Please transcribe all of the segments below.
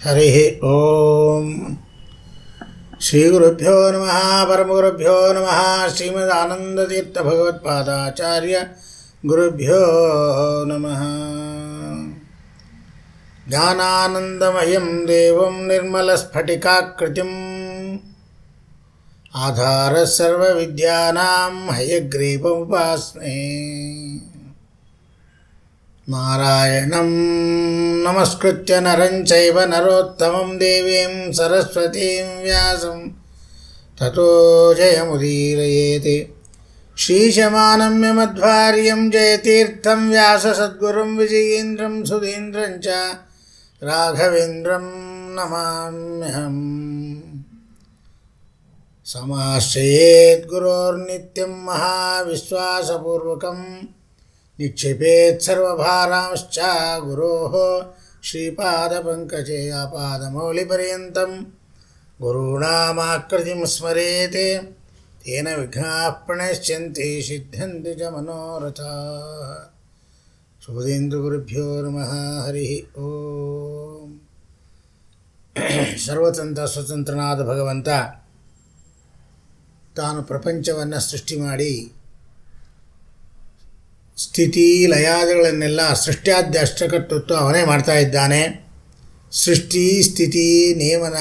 ಹರಿ ಓಂ ಶ್ರೀ ಗುರುಭ್ಯೋ ನಮಃ ಪರಮಗುರುಭ್ಯೋ ನಮಃ ಶ್ರೀಮದಾನಂದತೀರ್ಥ ಭಗವತ್ಪಾದಾಚಾರ್ಯ ಗುರುಭ್ಯೋ ನಮಃ. ಜ್ಞಾನಾನಂದಮಯಂ ದೇವಂ ನಿರ್ಮಲಸ್ಫಟಿಕಾಕೃತಿಂ ಆಧಾರ ಸರ್ವವಿದ್ಯಾನಾಂ ಹಯಗ್ರೀವముపాస్మే. ನಾರಾಯಣಂ ನಮಸ್ಕೃತ್ಯ ನರಂ ಚೈವ ನರೋತ್ತಮಂ ದೇವೀಂ ಸರಸ್ವತೀಂ ವ್ಯಾಸಂ ತತೋ ಜಯಮುದೀರಯೇತ್. ಶ್ರೀಶಮಾನಮ್ಯ ಮಧ್ವಾರ್ಯಂ ಜಯತೀರ್ಥಂ ವ್ಯಾಸ ಸದ್ಗುರುಂ ವಿಜಯೇಂದ್ರಂ ಸುಧೀಂದ್ರಂ ಚ ರಾಘವೇಂದ್ರಂ ನಮಾಮ್ಯಹಂ. ಸಮಾಶ್ರಯೇತ್ ಗುರೋರ್ನಿತ್ಯಂ ಮಹಾವಿಶ್ವಾಸಪೂರ್ವಕಂ ನಿಕ್ಷಿಪೇತ್ ಸರ್ವಭಾರಾಂಶ್ಚ ಗುರೋಃ ಶ್ರೀಪಾದಪಂಕಜೇ ಆಪಾದಮೌಲಿಪರ್ಯಂತಂ ಗುರುಣಾಮಾಕೃತಿಂ ಸ್ಮರೇತ್ ತೇನ ವಿಘ್ನಾಃ ಪ್ರಣಶ್ಯಂತಿ ಸಿದ್ಧ್ಯಂತಿ ಚ ಮನೋರಥಾಃ. ಶುಭೇಂದ್ರಗುರುಭ್ಯೋ ನಮಃ. ಹರಿ ಓಂ. ಸರ್ವತಂತ್ರ ಸ್ವತಂತ್ರನಾದ ಭಗವಂತ ತಾನು ಪ್ರಪಂಚವನ್ನು ಸೃಷ್ಟಿ ಮಾಡಿ ಸ್ಥಿತಿ ಲಯಾದಿಗಳನ್ನೆಲ್ಲ ಸೃಷ್ಟ್ಯಾದ್ಯ ಅಷ್ಟಕರ್ತೃತ್ವ ಅವನೇ ಮಾಡ್ತಾ ಇದ್ದಾನೆ. ಸೃಷ್ಟಿ ಸ್ಥಿತಿ ನೇಮನ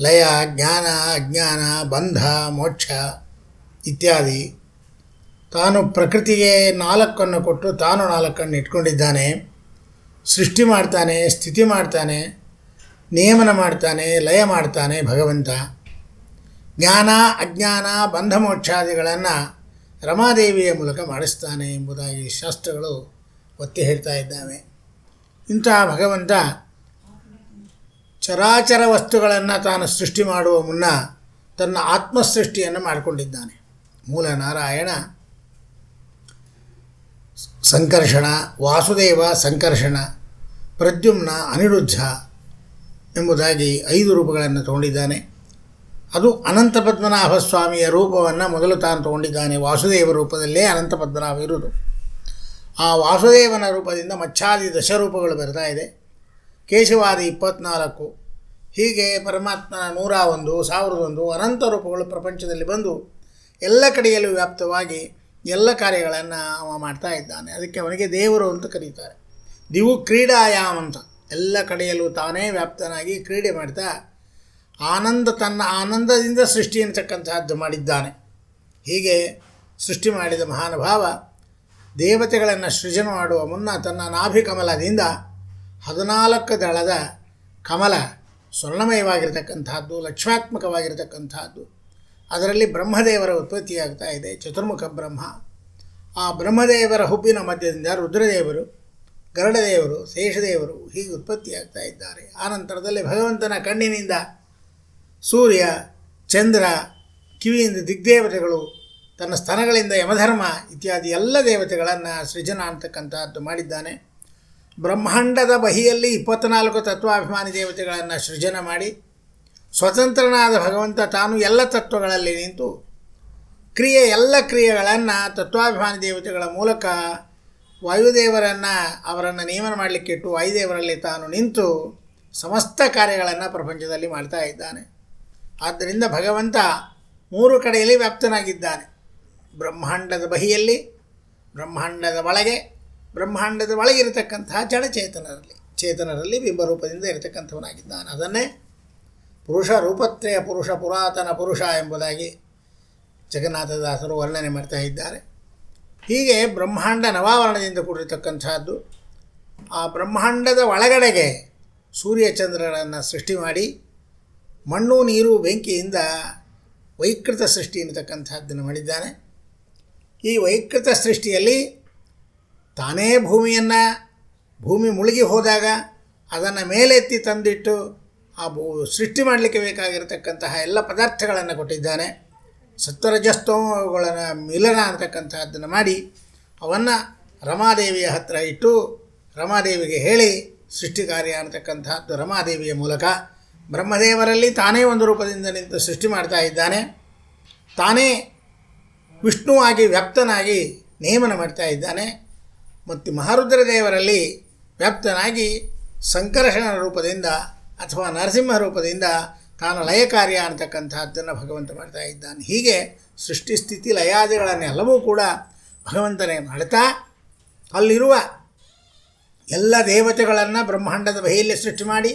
ಲಯ ಜ್ಞಾನ ಅಜ್ಞಾನ ಬಂಧ ಮೋಕ್ಷ ಇತ್ಯಾದಿ ತಾನು ಪ್ರಕೃತಿಗೆ 4 ಕೊಟ್ಟು ತಾನು 4 ಇಟ್ಕೊಂಡಿದ್ದಾನೆ. ಸೃಷ್ಟಿ ಮಾಡ್ತಾನೆ, ಸ್ಥಿತಿ ಮಾಡ್ತಾನೆ, ನೇಮನ ಮಾಡ್ತಾನೆ, ಲಯ ಮಾಡ್ತಾನೆ ಭಗವಂತ. ಜ್ಞಾನ ಅಜ್ಞಾನ ಬಂಧ ಮೋಕ್ಷಾದಿಗಳನ್ನು ರಮಾದೇವಿಯ ಮೂಲಕ ಮಾಡಿಸ್ತಾನೆ ಎಂಬುದಾಗಿ ಶಾಸ್ತ್ರಗಳು ಒತ್ತಿ ಹೇಳ್ತಾ ಇದ್ದಾವೆ. ಇಂತಹ ಭಗವಂತ ಚರಾಚರ ವಸ್ತುಗಳನ್ನು ತಾನು ಸೃಷ್ಟಿ ಮಾಡುವ ಮುನ್ನ ತನ್ನ ಆತ್ಮಸೃಷ್ಟಿಯನ್ನು ಮಾಡಿಕೊಂಡಿದ್ದಾನೆ. ಮೂಲ ನಾರಾಯಣ ಸಂಕರ್ಷಣ, ವಾಸುದೇವ ಸಂಕರ್ಷಣ, ಪ್ರದ್ಯುಮ್ನ ಅನಿರುದ್ಧ ಎಂಬುದಾಗಿ 5 ರೂಪಗಳನ್ನು ತಗೊಂಡಿದ್ದಾನೆ. ಅದು ಅನಂತ ಪದ್ಮನಾಭ ಸ್ವಾಮಿಯ ರೂಪವನ್ನು ಮೊದಲು ತಾನು ತಗೊಂಡಿದ್ದಾನೆ. ವಾಸುದೇವ ರೂಪದಲ್ಲೇ ಅನಂತ ಪದ್ಮನಾಭ ಇರುವುದು. ಆ ವಾಸುದೇವನ ರೂಪದಿಂದ ಮಚ್ಛಾದಿ 10 ರೂಪಗಳು ಬರ್ತಾ ಇದೆ. ಕೇಶವಾದಿ 24, ಹೀಗೆ ಪರಮಾತ್ಮನ 101, 1001 ಅನಂತ ರೂಪಗಳು ಪ್ರಪಂಚದಲ್ಲಿ ಬಂದು ಎಲ್ಲ ಕಡೆಯಲ್ಲೂ ವ್ಯಾಪ್ತವಾಗಿ ಎಲ್ಲ ಕಾರ್ಯಗಳನ್ನು ಅವ ಮಾಡ್ತಾ ಇದ್ದಾನೆ. ಅದಕ್ಕೆ ಅವನಿಗೆ ದೇವರು ಅಂತ ಕರೀತಾರೆ. ದಿವು ಕ್ರೀಡಾಯಾಮ್ ಅಂತ ಎಲ್ಲ ಕಡೆಯಲ್ಲೂ ತಾನೇ ವ್ಯಾಪ್ತನಾಗಿ ಕ್ರೀಡೆ ಮಾಡ್ತಾ ತನ್ನ ಆನಂದದಿಂದ ಸೃಷ್ಟಿ ಅಂತಕ್ಕಂತಹದ್ದು ಮಾಡಿದ್ದಾನೆ. ಹೀಗೆ ಸೃಷ್ಟಿ ಮಾಡಿದ ಮಹಾನುಭಾವ ದೇವತೆಗಳನ್ನು ಸೃಜನೆ ಮಾಡುವ ಮುನ್ನ ತನ್ನ ನಾಭಿಕಮಲದಿಂದ 14 ದಳದ ಕಮಲ ಸ್ವರ್ಣಮಯವಾಗಿರತಕ್ಕಂತಹದ್ದು, ಲಕ್ಷ್ಮಾತ್ಮಕವಾಗಿರತಕ್ಕಂತಹದ್ದು. ಅದರಲ್ಲಿ ಬ್ರಹ್ಮದೇವರ ಉತ್ಪತ್ತಿಯಾಗ್ತಾ ಇದೆ, ಚತುರ್ಮುಖ ಬ್ರಹ್ಮ. ಆ ಬ್ರಹ್ಮದೇವರ ಹುಬ್ಬಿನ ಮಧ್ಯದಿಂದ ರುದ್ರದೇವರು, ಗರುಡದೇವರು, ಶೇಷದೇವರು ಹೀಗೆ ಉತ್ಪತ್ತಿಯಾಗ್ತಾ ಇದ್ದಾರೆ. ಆನಂತರದಲ್ಲಿ ಭಗವಂತನ ಕಣ್ಣಿನಿಂದ ಸೂರ್ಯ, ಚಂದ್ರ, ಕಿವಿಯಿಂದ ದಿಗ್ದೇವತೆಗಳು, ತನ್ನ ಸ್ತನಗಳಿಂದ ಯಮಧರ್ಮ ಇತ್ಯಾದಿ ಎಲ್ಲ ದೇವತೆಗಳನ್ನು ಸೃಜನ ಅಂತಕ್ಕಂಥದ್ದು ಮಾಡಿದ್ದಾನೆ. ಬ್ರಹ್ಮಾಂಡದ ಬಹಿಯಲ್ಲಿ 24 ತತ್ವಾಭಿಮಾನಿ ದೇವತೆಗಳನ್ನು ಸೃಜನ ಮಾಡಿ ಸ್ವತಂತ್ರನಾದ ಭಗವಂತ ತಾನು ಎಲ್ಲ ತತ್ವಗಳಲ್ಲಿ ನಿಂತು ಎಲ್ಲ ಕ್ರಿಯೆಗಳನ್ನು ತತ್ವಾಭಿಮಾನಿ ದೇವತೆಗಳ ಮೂಲಕ ಅವರನ್ನು ನೇಮನ ಮಾಡಲಿಕ್ಕಿಟ್ಟು ವಾಯುದೇವರಲ್ಲಿ ತಾನು ನಿಂತು ಸಮಸ್ತ ಕಾರ್ಯಗಳನ್ನು ಪ್ರಪಂಚದಲ್ಲಿ ಮಾಡ್ತಾ ಇದ್ದಾನೆ. ಆದ್ದರಿಂದ ಭಗವಂತ 3 ಕಡೆಯಲ್ಲಿ ವ್ಯಾಪ್ತನಾಗಿದ್ದಾನೆ. ಬ್ರಹ್ಮಾಂಡದ ಬಹಿಯಲ್ಲಿ, ಬ್ರಹ್ಮಾಂಡದ ಒಳಗೆ, ಬ್ರಹ್ಮಾಂಡದ ಒಳಗಿರತಕ್ಕಂತಹ ಚೇತನರಲ್ಲಿ ಬಿಂಬರೂಪದಿಂದ ಇರತಕ್ಕಂಥವನಾಗಿದ್ದಾನೆ. ಅದನ್ನೇ ಪುರುಷ ರೂಪತ್ರಯ ಪುರುಷ ಪುರಾತನ ಪುರುಷ ಎಂಬುದಾಗಿ ಜಗನ್ನಾಥದಾಸರು ವರ್ಣನೆ ಮಾಡ್ತಾ ಇದ್ದಾರೆ. ಹೀಗೆ ಬ್ರಹ್ಮಾಂಡ ನವಾವರಣದಿಂದ ಕೂಡಿರತಕ್ಕಂಥದ್ದು. ಆ ಬ್ರಹ್ಮಾಂಡದ ಒಳಗಡೆಗೆ ಸೂರ್ಯಚಂದ್ರರನ್ನು ಸೃಷ್ಟಿ ಮಾಡಿ ಮಣ್ಣು ನೀರು ಬೆಂಕಿಯಿಂದ ವೈಕೃತ ಸೃಷ್ಟಿ ಎನ್ನತಕ್ಕಂಥದ್ದನ್ನು ಮಾಡಿದ್ದಾನೆ. ಈ ವೈಕೃತ ಸೃಷ್ಟಿಯಲ್ಲಿ ತಾನೇ ಭೂಮಿ ಮುಳುಗಿ ಹೋದಾಗ ಅದನ್ನು ಮೇಲೆತ್ತಿ ತಂದಿಟ್ಟು ಆ ಸೃಷ್ಟಿ ಮಾಡಲಿಕ್ಕೆ ಬೇಕಾಗಿರತಕ್ಕಂತಹ ಎಲ್ಲ ಪದಾರ್ಥಗಳನ್ನು ಕೊಟ್ಟಿದ್ದಾನೆ. ಸತ್ವರಜಸ್ತಮಗಳ ಮಿಲನ ಅಂತಕ್ಕಂತಹದ್ದನ್ನು ಮಾಡಿ ಅವನ್ನು ರಮಾದೇವಿಯ ಹತ್ತಿರ ಇಟ್ಟು ರಮಾದೇವಿಗೆ ಹೇಳಿ ಸೃಷ್ಟಿ ಕಾರ್ಯ ಅಂತಕ್ಕಂಥದ್ದು ರಮಾದೇವಿಯ ಮೂಲಕ ಬ್ರಹ್ಮದೇವರಲ್ಲಿ ತಾನೇ ಒಂದು ರೂಪದಿಂದ ನಿಂತು ಸೃಷ್ಟಿ ಮಾಡ್ತಾ ಇದ್ದಾನೆ. ತಾನೇ ವಿಷ್ಣುವಾಗಿ ವ್ಯಾಪ್ತನಾಗಿ ನೇಮನ ಮಾಡ್ತಾ ಇದ್ದಾನೆ. ಮತ್ತು ಮಹಾರುದ್ರ ದೇವರಲ್ಲಿ ವ್ಯಾಪ್ತನಾಗಿ ಸಂಕರ್ಷಣ ರೂಪದಿಂದ ಅಥವಾ ನರಸಿಂಹ ರೂಪದಿಂದ ತಾನು ಲಯ ಕಾರ್ಯ ಅಂತಕ್ಕಂಥದ್ದನ್ನು ಭಗವಂತ ಮಾಡ್ತಾ ಇದ್ದಾನೆ. ಹೀಗೆ ಸೃಷ್ಟಿ ಸ್ಥಿತಿ ಲಯಾದಿಗಳನ್ನೆಲ್ಲವೂ ಕೂಡ ಭಗವಂತನೇ ಮಾಡ್ತಾ ಅಲ್ಲಿರುವ ಎಲ್ಲ ದೇವತೆಗಳನ್ನು ಬ್ರಹ್ಮಾಂಡದ ಬಹಿಯಲ್ಲಿ ಸೃಷ್ಟಿ ಮಾಡಿ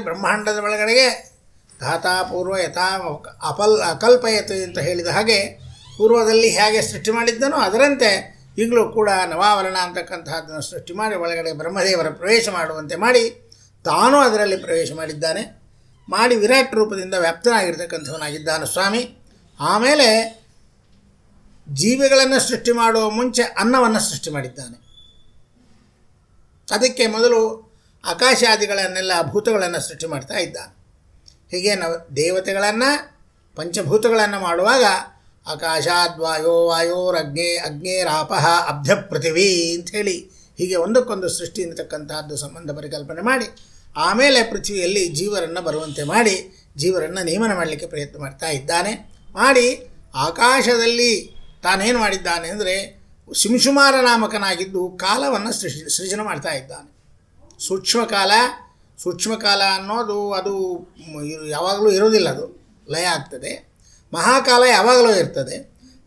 ಬ್ರಹ್ಮಾಂಡದ ಒಳಗಡೆಗೆ ಧಾತಾಪೂರ್ವ ಯಥಾ ಅಕಲ್ಪಯತು ಅಂತ ಹೇಳಿದ ಹಾಗೆ ಪೂರ್ವದಲ್ಲಿ ಹೇಗೆ ಸೃಷ್ಟಿ ಮಾಡಿದ್ದನೋ ಅದರಂತೆ ಈಗಲೂ ಕೂಡ ನವಾವರಣ ಅಂತಕ್ಕಂಥದ್ದನ್ನು ಸೃಷ್ಟಿ ಮಾಡಿ ಒಳಗಡೆ ಬ್ರಹ್ಮದೇವರ ಪ್ರವೇಶ ಮಾಡುವಂತೆ ಮಾಡಿ ತಾನೂ ಅದರಲ್ಲಿ ಪ್ರವೇಶ ಮಾಡಿದ್ದಾನೆ. ಮಾಡಿ ವಿರಾಟ್ ರೂಪದಿಂದ ವ್ಯಾಪ್ತನಾಗಿರ್ತಕ್ಕಂಥವನಾಗಿದ್ದಾನೆ ಸ್ವಾಮಿ. ಆಮೇಲೆ ಜೀವಿಗಳನ್ನು ಸೃಷ್ಟಿ ಮಾಡುವ ಮುಂಚೆ ಅನ್ನವನ್ನು ಸೃಷ್ಟಿ ಮಾಡಿದ್ದಾನೆ. ಅದಕ್ಕೆ ಮೊದಲು ಆಕಾಶಾದಿಗಳನ್ನೆಲ್ಲ ಭೂತಗಳನ್ನು ಸೃಷ್ಟಿ ಮಾಡ್ತಾ ಇದ್ದಾನೆ. ಹೀಗೆ ದೇವತೆಗಳನ್ನು ಪಂಚಭೂತಗಳನ್ನು ಮಾಡುವಾಗ ಆಕಾಶಾದ್ವಾಯೋ ಅಗ್ನೇರಾಪಃ ಅಬ್ಧ ಪೃಥಿವೀ ಅಂಥೇಳಿ ಹೀಗೆ ಒಂದಕ್ಕೊಂದು ಸೃಷ್ಟಿ ಅಂತಕ್ಕಂಥದ್ದು ಸಂಬಂಧ ಪರಿಕಲ್ಪನೆ ಮಾಡಿ ಆಮೇಲೆ ಪೃಥ್ವಿಯಲ್ಲಿ ಜೀವರನ್ನು ಬರುವಂತೆ ಮಾಡಿ ಜೀವರನ್ನು ನೇಮನ ಮಾಡಲಿಕ್ಕೆ ಪ್ರಯತ್ನ ಮಾಡ್ತಾ ಇದ್ದಾನೆ. ಮಾಡಿ ಆಕಾಶದಲ್ಲಿ ತಾನೇನು ಮಾಡಿದ್ದಾನೆ ಅಂದರೆ ಶಿಂಶುಮಾರ ನಾಮಕನಾಗಿದ್ದು ಕಾಲವನ್ನು ಸೃಜನೆ ಮಾಡ್ತಾ ಇದ್ದಾನೆ. ಸೂಕ್ಷ್ಮಕಾಲ ಅನ್ನೋದು ಅದು ಯಾವಾಗಲೂ ಇರೋದಿಲ್ಲ, ಅದು ಲಯ ಆಗ್ತದೆ. ಮಹಾಕಾಲ ಯಾವಾಗಲೂ ಇರ್ತದೆ.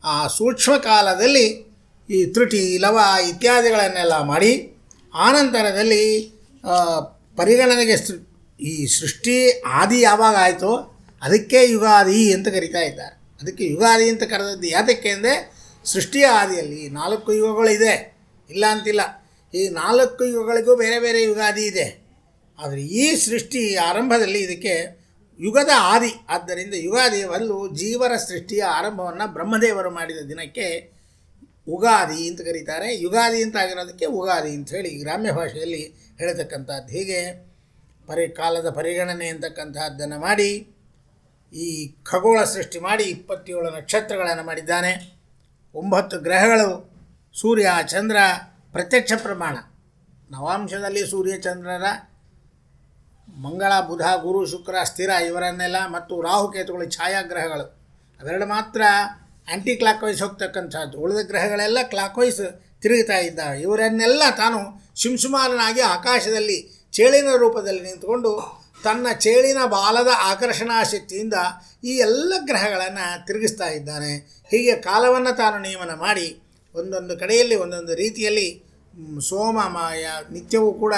ಆ ಸೂಕ್ಷ್ಮ ಕಾಲದಲ್ಲಿ ಈ ತ್ರುಟಿ ಲವ ಇತ್ಯಾದಿಗಳನ್ನೆಲ್ಲ ಮಾಡಿ ಆನಂತರದಲ್ಲಿ ಪರಿಗಣನೆಗೆ ಈ ಸೃಷ್ಟಿ ಆದಿ ಯಾವಾಗ ಆಯಿತೋ ಅದಕ್ಕೆ ಯುಗಾದಿ ಅಂತ ಕರಿತಾ ಇದ್ದಾರೆ. ಅದಕ್ಕೆ ಯುಗಾದಿ ಅಂತ ಕರೆದದ್ದು ಯಾತಕ್ಕೆ ಅಂದರೆ ಸೃಷ್ಟಿಯ ಆದಿಯಲ್ಲಿ 4 ಯುಗಗಳಿದೆ, ಇಲ್ಲ ಅಂತಿಲ್ಲ. ಈ 4 ಯುಗಗಳಿಗೂ ಬೇರೆ ಬೇರೆ ಯುಗಾದಿ ಇದೆ. ಆದರೆ ಈ ಸೃಷ್ಟಿ ಆರಂಭದಲ್ಲಿ ಇದಕ್ಕೆ ಯುಗದ ಆದಿ. ಆದ್ದರಿಂದ ಯುಗಾದಿ ಒಂದು ಜೀವರ ಸೃಷ್ಟಿಯ ಆರಂಭವನ್ನು ಬ್ರಹ್ಮದೇವರು ಮಾಡಿದ ದಿನಕ್ಕೆ ಉಗಾದಿ ಅಂತ ಕರೀತಾರೆ. ಯುಗಾದಿ ಅಂತ ಆಗಿರೋದಕ್ಕೆ ಉಗಾದಿ ಅಂಥೇಳಿ ಗ್ರಾಮ್ಯ ಭಾಷೆಯಲ್ಲಿ ಹೇಳತಕ್ಕಂಥದ್ದು. ಹೀಗೆ ಕಾಲದ ಪರಿಗಣನೆ ಅಂತಕ್ಕಂಥದ್ದನ್ನು ಮಾಡಿ ಈ ಖಗೋಳ ಸೃಷ್ಟಿ ಮಾಡಿ 27 ನಕ್ಷತ್ರಗಳನ್ನು ಮಾಡಿದ್ದಾನೆ. 9 ಗ್ರಹಗಳು, ಸೂರ್ಯ ಚಂದ್ರ ಪ್ರತ್ಯಕ್ಷ ಪ್ರಮಾಣ. ನವಾಂಶದಲ್ಲಿ ಸೂರ್ಯ ಚಂದ್ರರ, ಮಂಗಳ ಬುಧ ಗುರು ಶುಕ್ರ ಸ್ಥಿರ ಇವರನ್ನೆಲ್ಲ ಮತ್ತು ರಾಹುಕೇತುಗಳು ಛಾಯಾಗ್ರಹಗಳು ಅವೆರಡು ಮಾತ್ರ ಆ್ಯಂಟಿ ಕ್ಲಾಕ್ ವೈಸ್ ಹೋಗ್ತಕ್ಕಂಥದ್ದು. ಉಳಿದ ಗ್ರಹಗಳೆಲ್ಲ ಕ್ಲಾಕ್ ವೈಸ್ ತಿರುಗುತ್ತಾ ಇದ್ದಾವೆ. ಇವರನ್ನೆಲ್ಲ ತಾನು ಶಿಂಶುಮಾರನಾಗಿ ಆಕಾಶದಲ್ಲಿ ಚೇಳಿನ ರೂಪದಲ್ಲಿ ನಿಂತುಕೊಂಡು ತನ್ನ ಚೇಳಿನ ಬಾಲದ ಆಕರ್ಷಣಾ ಶಕ್ತಿಯಿಂದ ಈ ಎಲ್ಲ ಗ್ರಹಗಳನ್ನು ತಿರುಗಿಸ್ತಾ ಇದ್ದಾನೆ. ಹೀಗೆ ಕಾಲವನ್ನು ತಾನು ನೇಮನ ಮಾಡಿ ಒಂದೊಂದು ಕಡೆಯಲ್ಲಿ ಒಂದೊಂದು ರೀತಿಯಲ್ಲಿ ನಿತ್ಯವೂ ಕೂಡ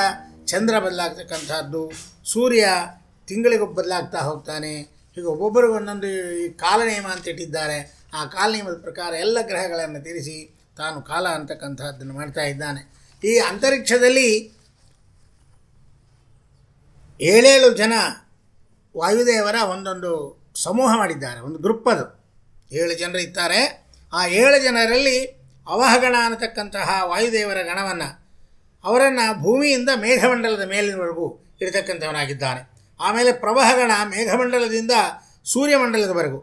ಚಂದ್ರ ಬದಲಾಗ್ತಕ್ಕಂಥದ್ದು, ಸೂರ್ಯ ತಿಂಗಳಿಗೊಬ್ಬ ಬದಲಾಗ್ತಾ ಹೋಗ್ತಾನೆ. ಹೀಗೆ ಒಬ್ಬೊಬ್ಬರಿಗೂ ಒಂದೊಂದು ಈ ಕಾಲನೇಮ ಅಂತ ಇಟ್ಟಿದ್ದಾರೆ. ಆ ಕಾಲನೇಮದ ಪ್ರಕಾರ ಎಲ್ಲ ಗ್ರಹಗಳನ್ನು ತಿರುಗಿಸಿ ತಾನು ಕಾಲ ಅಂತಕ್ಕಂಥದ್ದನ್ನು ಮಾಡ್ತಾ ಇದ್ದಾನೆ. ಈ ಅಂತರಿಕ್ಷದಲ್ಲಿ 7 ಜನ ವಾಯುದೇವರ ಒಂದೊಂದು ಸಮೂಹ ಮಾಡಿದ್ದಾರೆ, ಒಂದು ಗ್ರೂಪ್. ಅದು 7 ಜನರು ಇದ್ದಾರೆ. ಆ 7 ಜನರಲ್ಲಿ ಅವಹಗಣ ಅನ್ನತಕ್ಕಂತಹ ವಾಯುದೇವರ ಗಣವನ್ನು ಅವರನ್ನು ಭೂಮಿಯಿಂದ ಮೇಘಮಂಡಲದ ಮೇಲಿನವರೆಗೂ ಇರತಕ್ಕಂಥವನಾಗಿದ್ದಾನೆ. ಆಮೇಲೆ ಪ್ರವಹಗಣ ಮೇಘಮಂಡಲದಿಂದ ಸೂರ್ಯಮಂಡಲದವರೆಗೂ,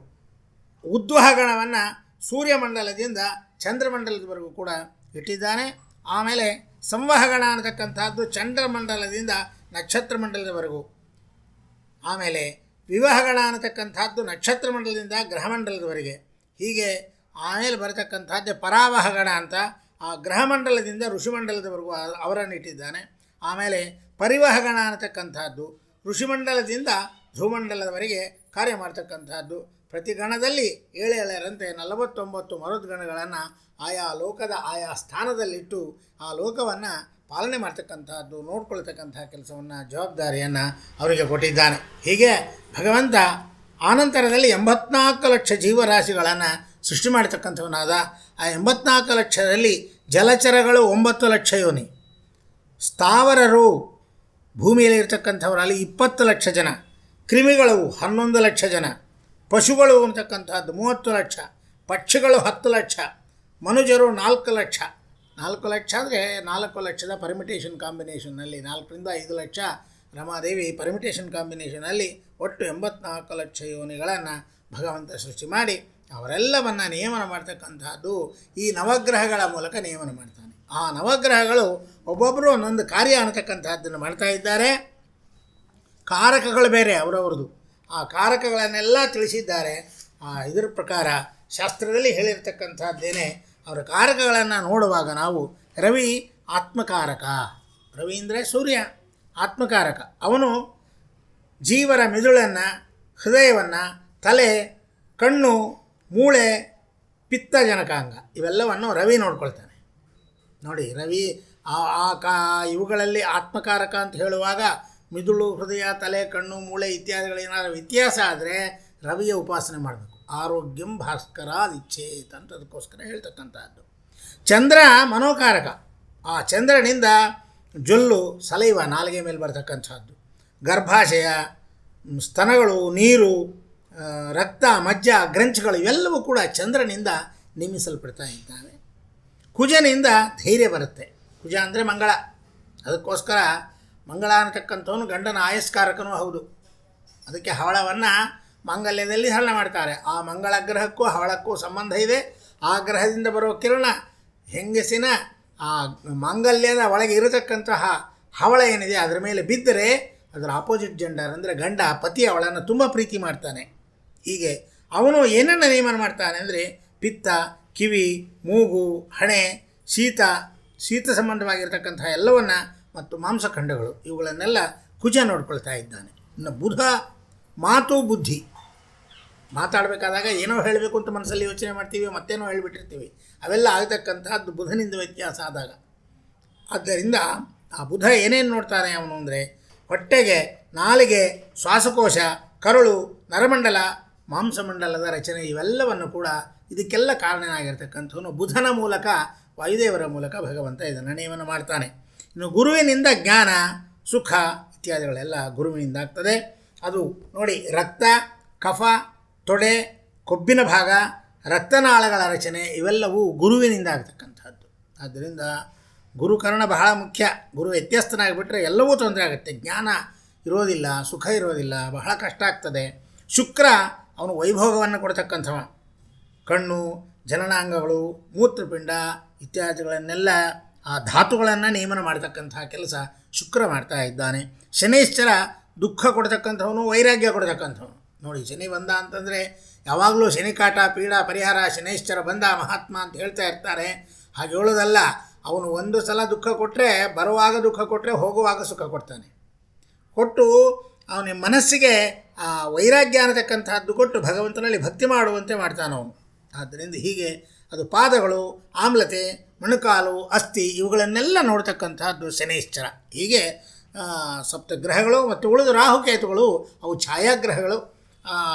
ಉದ್ವಹಗಣವನ್ನು ಸೂರ್ಯಮಂಡಲದಿಂದ ಚಂದ್ರಮಂಡಲದವರೆಗೂ ಕೂಡ ಇಟ್ಟಿದ್ದಾನೆ. ಆಮೇಲೆ ಸಂವಹಗಣ ಅನ್ನತಕ್ಕಂಥದ್ದು ಚಂದ್ರಮಂಡಲದಿಂದ ನಕ್ಷತ್ರ ಮಂಡಲದವರೆಗೂ. ಆಮೇಲೆ ವಿವಾಹಗಣ ಅನ್ನತಕ್ಕಂಥದ್ದು ನಕ್ಷತ್ರ ಮಂಡಲದಿಂದ ಗ್ರಹಮಂಡಲದವರೆಗೆ. ಹೀಗೆ ಆಮೇಲೆ ಬರತಕ್ಕಂಥದ್ದೇ ಪರಾವಹಗಣ ಅಂತ ಆ ಗ್ರಹಮಂಡಲದಿಂದ ಋಷಿಮಂಡಲದವರೆಗೂ ಅವರನ್ನು ಇಟ್ಟಿದ್ದಾನೆ. ಆಮೇಲೆ ಪರಿವಹಗಣ ಅನ್ನತಕ್ಕಂಥದ್ದು ಋಷಿಮಂಡಲದಿಂದ ಧ್ರುವಮಂಡಲದವರೆಗೆ ಕಾರ್ಯ ಮಾಡ್ತಕ್ಕಂಥದ್ದು. ಪ್ರತಿ ಗಣದಲ್ಲಿ 7 49 ಮರುದ್ಗಣಗಳನ್ನು ಆಯಾ ಲೋಕದ ಆಯಾ ಸ್ಥಾನದಲ್ಲಿಟ್ಟು ಆ ಲೋಕವನ್ನು ಪಾಲನೆ ಮಾಡ್ತಕ್ಕಂಥದ್ದು, ನೋಡ್ಕೊಳ್ತಕ್ಕಂಥ ಕೆಲಸವನ್ನು, ಜವಾಬ್ದಾರಿಯನ್ನು ಅವರಿಗೆ ಕೊಟ್ಟಿದ್ದಾನೆ. ಹೀಗೆ ಭಗವಂತ ಆನಂತರದಲ್ಲಿ 84 ಲಕ್ಷ ಜೀವರಾಶಿಗಳನ್ನು ಸೃಷ್ಟಿ ಮಾಡ್ತಕ್ಕಂಥವನಾದ. ಆ 84 ಲಕ್ಷದಲ್ಲಿ ಜಲಚರಗಳು 9 ಲಕ್ಷ ಯೋನಿ, ಸ್ಥಾವರರು ಭೂಮಿಯಲ್ಲಿ ಇರ್ತಕ್ಕಂಥವರಲ್ಲಿ 20 ಲಕ್ಷ ಜನ, ಕ್ರಿಮಿಗಳು 11 ಲಕ್ಷ ಜನ, ಪಶುಗಳು ಅಂತಕ್ಕಂಥದ್ದು 30 ಲಕ್ಷ, ಪಕ್ಷಿಗಳು 10 ಲಕ್ಷ, ಮನುಜರು 4 ಲಕ್ಷ. 4 ಲಕ್ಷ ಅಂದರೆ 4 ಲಕ್ಷದ ಪರ್ಮಿಟೇಷನ್ ಕಾಂಬಿನೇಷನ್ನಲ್ಲಿ 4 ರಿಂದ 5 ಲಕ್ಷ ರಮಾದೇವಿ ಪರ್ಮಿಟೇಷನ್ ಕಾಂಬಿನೇಷನಲ್ಲಿ ಒಟ್ಟು 84 ಲಕ್ಷ ಯೋನಿಗಳನ್ನು ಭಗವಂತ ಸೃಷ್ಟಿ ಮಾಡಿ ಅವರೆಲ್ಲವನ್ನು ನಿಯಮನ ಮಾಡ್ತಕ್ಕಂಥದ್ದು ಈ ನವಗ್ರಹಗಳ ಮೂಲಕ ನಿಯಮನ ಮಾಡ್ತಾನೆ. ಆ ನವಗ್ರಹಗಳು ಒಬ್ಬೊಬ್ಬರು ಒಂದೊಂದು ಕಾರ್ಯ ಅನ್ನತಕ್ಕಂಥದ್ದನ್ನು ಮಾಡ್ತಾ ಇದ್ದಾರೆ. ಕಾರಕಗಳು ಬೇರೆ ಅವರವ್ರದ್ದು. ಆ ಕಾರಕಗಳನ್ನೆಲ್ಲ ತಿಳಿಸಿದ್ದಾರೆ. ಇದರ ಪ್ರಕಾರ ಶಾಸ್ತ್ರದಲ್ಲಿ ಹೇಳಿರ್ತಕ್ಕಂಥದ್ದೇನೆ. ಅವರ ಕಾರಕಗಳನ್ನು ನೋಡುವಾಗ ನಾವು ರವಿ ಆತ್ಮಕಾರಕ, ರವಿ ಅಂದರೆ ಸೂರ್ಯ, ಆತ್ಮಕಾರಕ. ಅವನು ಜೀವರ ಮಿದುಳನ್ನು, ಹೃದಯವನ್ನು, ತಲೆ, ಕಣ್ಣು, ಮೂಳೆ, ಪಿತ್ತಜನಕಾಂಗ ಇವೆಲ್ಲವನ್ನು ರವಿ ನೋಡ್ಕೊಳ್ತಾನೆ. ನೋಡಿ, ರವಿ ಇವುಗಳಲ್ಲಿ ಆತ್ಮಕಾರಕ ಅಂತ ಹೇಳುವಾಗ ಮಿದುಳು, ಹೃದಯ, ತಲೆ, ಕಣ್ಣು, ಮೂಳೆ ಇತ್ಯಾದಿಗಳೇನಾದರೂ ವ್ಯತ್ಯಾಸ ಆದರೆ ರವಿಯ ಉಪಾಸನೆ ಮಾಡಬೇಕು. ಆರೋಗ್ಯಂ ಭಾಸ್ಕರ ಇಚ್ಛೇತ್ ಅಂತ ಅದಕ್ಕೋಸ್ಕರ ಹೇಳ್ತಕ್ಕಂಥದ್ದು. ಚಂದ್ರ ಮನೋಕಾರಕ. ಆ ಚಂದ್ರನಿಂದ ಜೊಲ್ಲು, ಸಲೈವ ನಾಲಿಗೆ ಮೇಲೆ ಬರ್ತಕ್ಕಂಥದ್ದು, ಗರ್ಭಾಶಯ, ಸ್ತನಗಳು, ನೀರು, ರಕ್ತ, ಮಜ್ಜ, ಗ್ರಂಥಿಗಳು ಇವೆಲ್ಲವೂ ಕೂಡ ಚಂದ್ರನಿಂದ ನೇಮಿಸಲ್ಪಡ್ತಾ ಇದ್ದಾವೆ. ಕುಜನಿಂದ ಧೈರ್ಯ ಬರುತ್ತೆ. ಕುಜ ಅಂದರೆ ಮಂಗಳ. ಅದಕ್ಕೋಸ್ಕರ ಮಂಗಳ ಅನ್ನತಕ್ಕಂಥವನು ಗಂಡನ ಆಯಸ್ಕಾರಕನೂ ಹೌದು. ಅದಕ್ಕೆ ಹವಳವನ್ನು ಮಾಂಗಲ್ಯದಲ್ಲಿ ಧಾರಣ ಮಾಡ್ತಾರೆ. ಆ ಮಂಗಳ ಗ್ರಹಕ್ಕೂ ಹವಳಕ್ಕೂ ಸಂಬಂಧ ಇದೆ. ಆ ಗ್ರಹದಿಂದ ಬರೋ ಕಿರಣ ಹೆಂಗಸಿನ ಆ ಮಾಂಗಲ್ಯದ ಒಳಗೆ ಇರತಕ್ಕಂತಹ ಹವಳ ಏನಿದೆ ಅದರ ಮೇಲೆ ಬಿದ್ದರೆ ಅದರ ಆಪೋಸಿಟ್ ಜೆಂಡರ್ ಅಂದರೆ ಗಂಡ, ಪತಿ ಅವಳನ್ನು ತುಂಬ ಪ್ರೀತಿ ಮಾಡ್ತಾನೆ. ಹೀಗೆ ಅವನು ಏನನ್ನು ನಿಯಮನ ಮಾಡ್ತಾನೆ ಅಂದರೆ ಪಿತ್ತ, ಕಿವಿ, ಮೂಗು, ಹಣೆ, ಶೀತ ಸಂಬಂಧವಾಗಿರ್ತಕ್ಕಂಥ ಎಲ್ಲವನ್ನು ಮತ್ತು ಮಾಂಸಖಂಡಗಳು ಇವುಗಳನ್ನೆಲ್ಲ ಕುಜ ನೋಡ್ಕೊಳ್ತಾ ಇದ್ದಾನೆ. ಇನ್ನು ಬುಧ ಮಾತು, ಬುದ್ಧಿ. ಮಾತಾಡಬೇಕಾದಾಗ ಏನೋ ಹೇಳಬೇಕು ಅಂತ ಮನಸ್ಸಲ್ಲಿ ಯೋಚನೆ ಮಾಡ್ತೀವಿ, ಮತ್ತೇನೋ ಹೇಳಿಬಿಟ್ಟಿರ್ತೀವಿ. ಅವೆಲ್ಲ ಆಗತಕ್ಕಂಥದ್ದು ಬುಧನಿಂದ ವ್ಯತ್ಯಾಸ ಆದಾಗ. ಆದ್ದರಿಂದ ಆ ಬುಧ ಏನೇನು ನೋಡ್ತಾನೆ ಅವನು ಅಂದರೆ ಹೊಟ್ಟೆಗೆ, ನಾಲಿಗೆ, ಶ್ವಾಸಕೋಶ, ಕರುಳು, ನರಮಂಡಲ, ಮಾಂಸಮಂಡಲದ ರಚನೆ ಇವೆಲ್ಲವನ್ನು ಕೂಡ ಇದಕ್ಕೆಲ್ಲ ಕಾರಣನಾಗಿರ್ತಕ್ಕಂಥವನು ಬುಧನ ಮೂಲಕ, ವಾಯುದೇವರ ಮೂಲಕ ಭಗವಂತ ಇದನ್ನು ನೇಮನ ಮಾಡ್ತಾನೆ. ಇನ್ನು ಗುರುವಿನಿಂದ ಜ್ಞಾನ, ಸುಖ ಇತ್ಯಾದಿಗಳೆಲ್ಲ ಗುರುವಿನಿಂದ ಆಗ್ತದೆ. ಅದು ನೋಡಿ, ರಕ್ತ, ಕಫ, ತೊಡೆ, ಕೊಬ್ಬಿನ ಭಾಗ, ರಕ್ತನಾಳಗಳ ರಚನೆ ಇವೆಲ್ಲವೂ ಗುರುವಿನಿಂದ ಆಗ್ತಕ್ಕಂಥದ್ದು. ಆದ್ದರಿಂದ ಗುರುಕರ್ಣ ಬಹಳ ಮುಖ್ಯ. ಗುರು ವ್ಯತ್ಯಸ್ತನಾಗಿಬಿಟ್ರೆ ಎಲ್ಲವೂ ತೊಂದರೆ ಆಗುತ್ತೆ. ಜ್ಞಾನ ಇರೋದಿಲ್ಲ, ಸುಖ ಇರೋದಿಲ್ಲ, ಬಹಳ ಕಷ್ಟ ಆಗ್ತದೆ. ಶುಕ್ರ ಅವನು ವೈಭೋಗವನ್ನು ಕೊಡ್ತಕ್ಕಂಥವ. ಕಣ್ಣು, ಜನನಾಂಗಗಳು, ಮೂತ್ರಪಿಂಡ ಇತ್ಯಾದಿಗಳನ್ನೆಲ್ಲ ಆ ಧಾತುಗಳನ್ನು ನೇಮನ ಮಾಡ್ತಕ್ಕಂಥ ಕೆಲಸ ಶುಕ್ರ ಮಾಡ್ತಾ ಇದ್ದಾನೆ. ಶನೈಶ್ಚರ ದುಃಖ ಕೊಡ್ತಕ್ಕಂಥವನು, ವೈರಾಗ್ಯ ಕೊಡ್ತಕ್ಕಂಥವನು. ನೋಡಿ, ಶನಿ ಬಂದ ಅಂತಂದರೆ ಯಾವಾಗಲೂ ಶನಿಕಾಟ, ಪೀಡ ಪರಿಹಾರ, ಶನೈಶ್ಚರ ಬಂದ ಮಹಾತ್ಮ ಅಂತ ಹೇಳ್ತಾ ಇರ್ತಾರೆ. ಹಾಗೆ ಹೇಳೋದಲ್ಲ. ಅವನು ಒಂದು ಸಲ ದುಃಖ ಕೊಟ್ಟರೆ, ಬರುವಾಗ ದುಃಖ ಕೊಟ್ಟರೆ ಹೋಗುವಾಗ ಸುಖ ಕೊಡ್ತಾನೆ. ಕೊಟ್ಟು ಅವನ ಮನಸ್ಸಿಗೆ ಆ ವೈರಾಗ್ಯ ಅನ್ನತಕ್ಕಂಥದ್ದು ಕೊಟ್ಟು ಭಗವಂತನಲ್ಲಿ ಭಕ್ತಿ ಮಾಡುವಂತೆ ಮಾಡ್ತಾನವನು. ಆದ್ದರಿಂದ ಹೀಗೆ ಅದು ಪಾದಗಳು, ಆಮ್ಲತೆ, ಮೊಣಕಾಲು, ಅಸ್ಥಿ ಇವುಗಳನ್ನೆಲ್ಲ ನೋಡ್ತಕ್ಕಂಥದ್ದು ಶನೈಶ್ಚರ. ಹೀಗೆ ಸಪ್ತಗ್ರಹಗಳು ಮತ್ತು ಉಳಿದ ರಾಹುಕೇತುಗಳು ಅವು ಛಾಯಾಗ್ರಹಗಳು.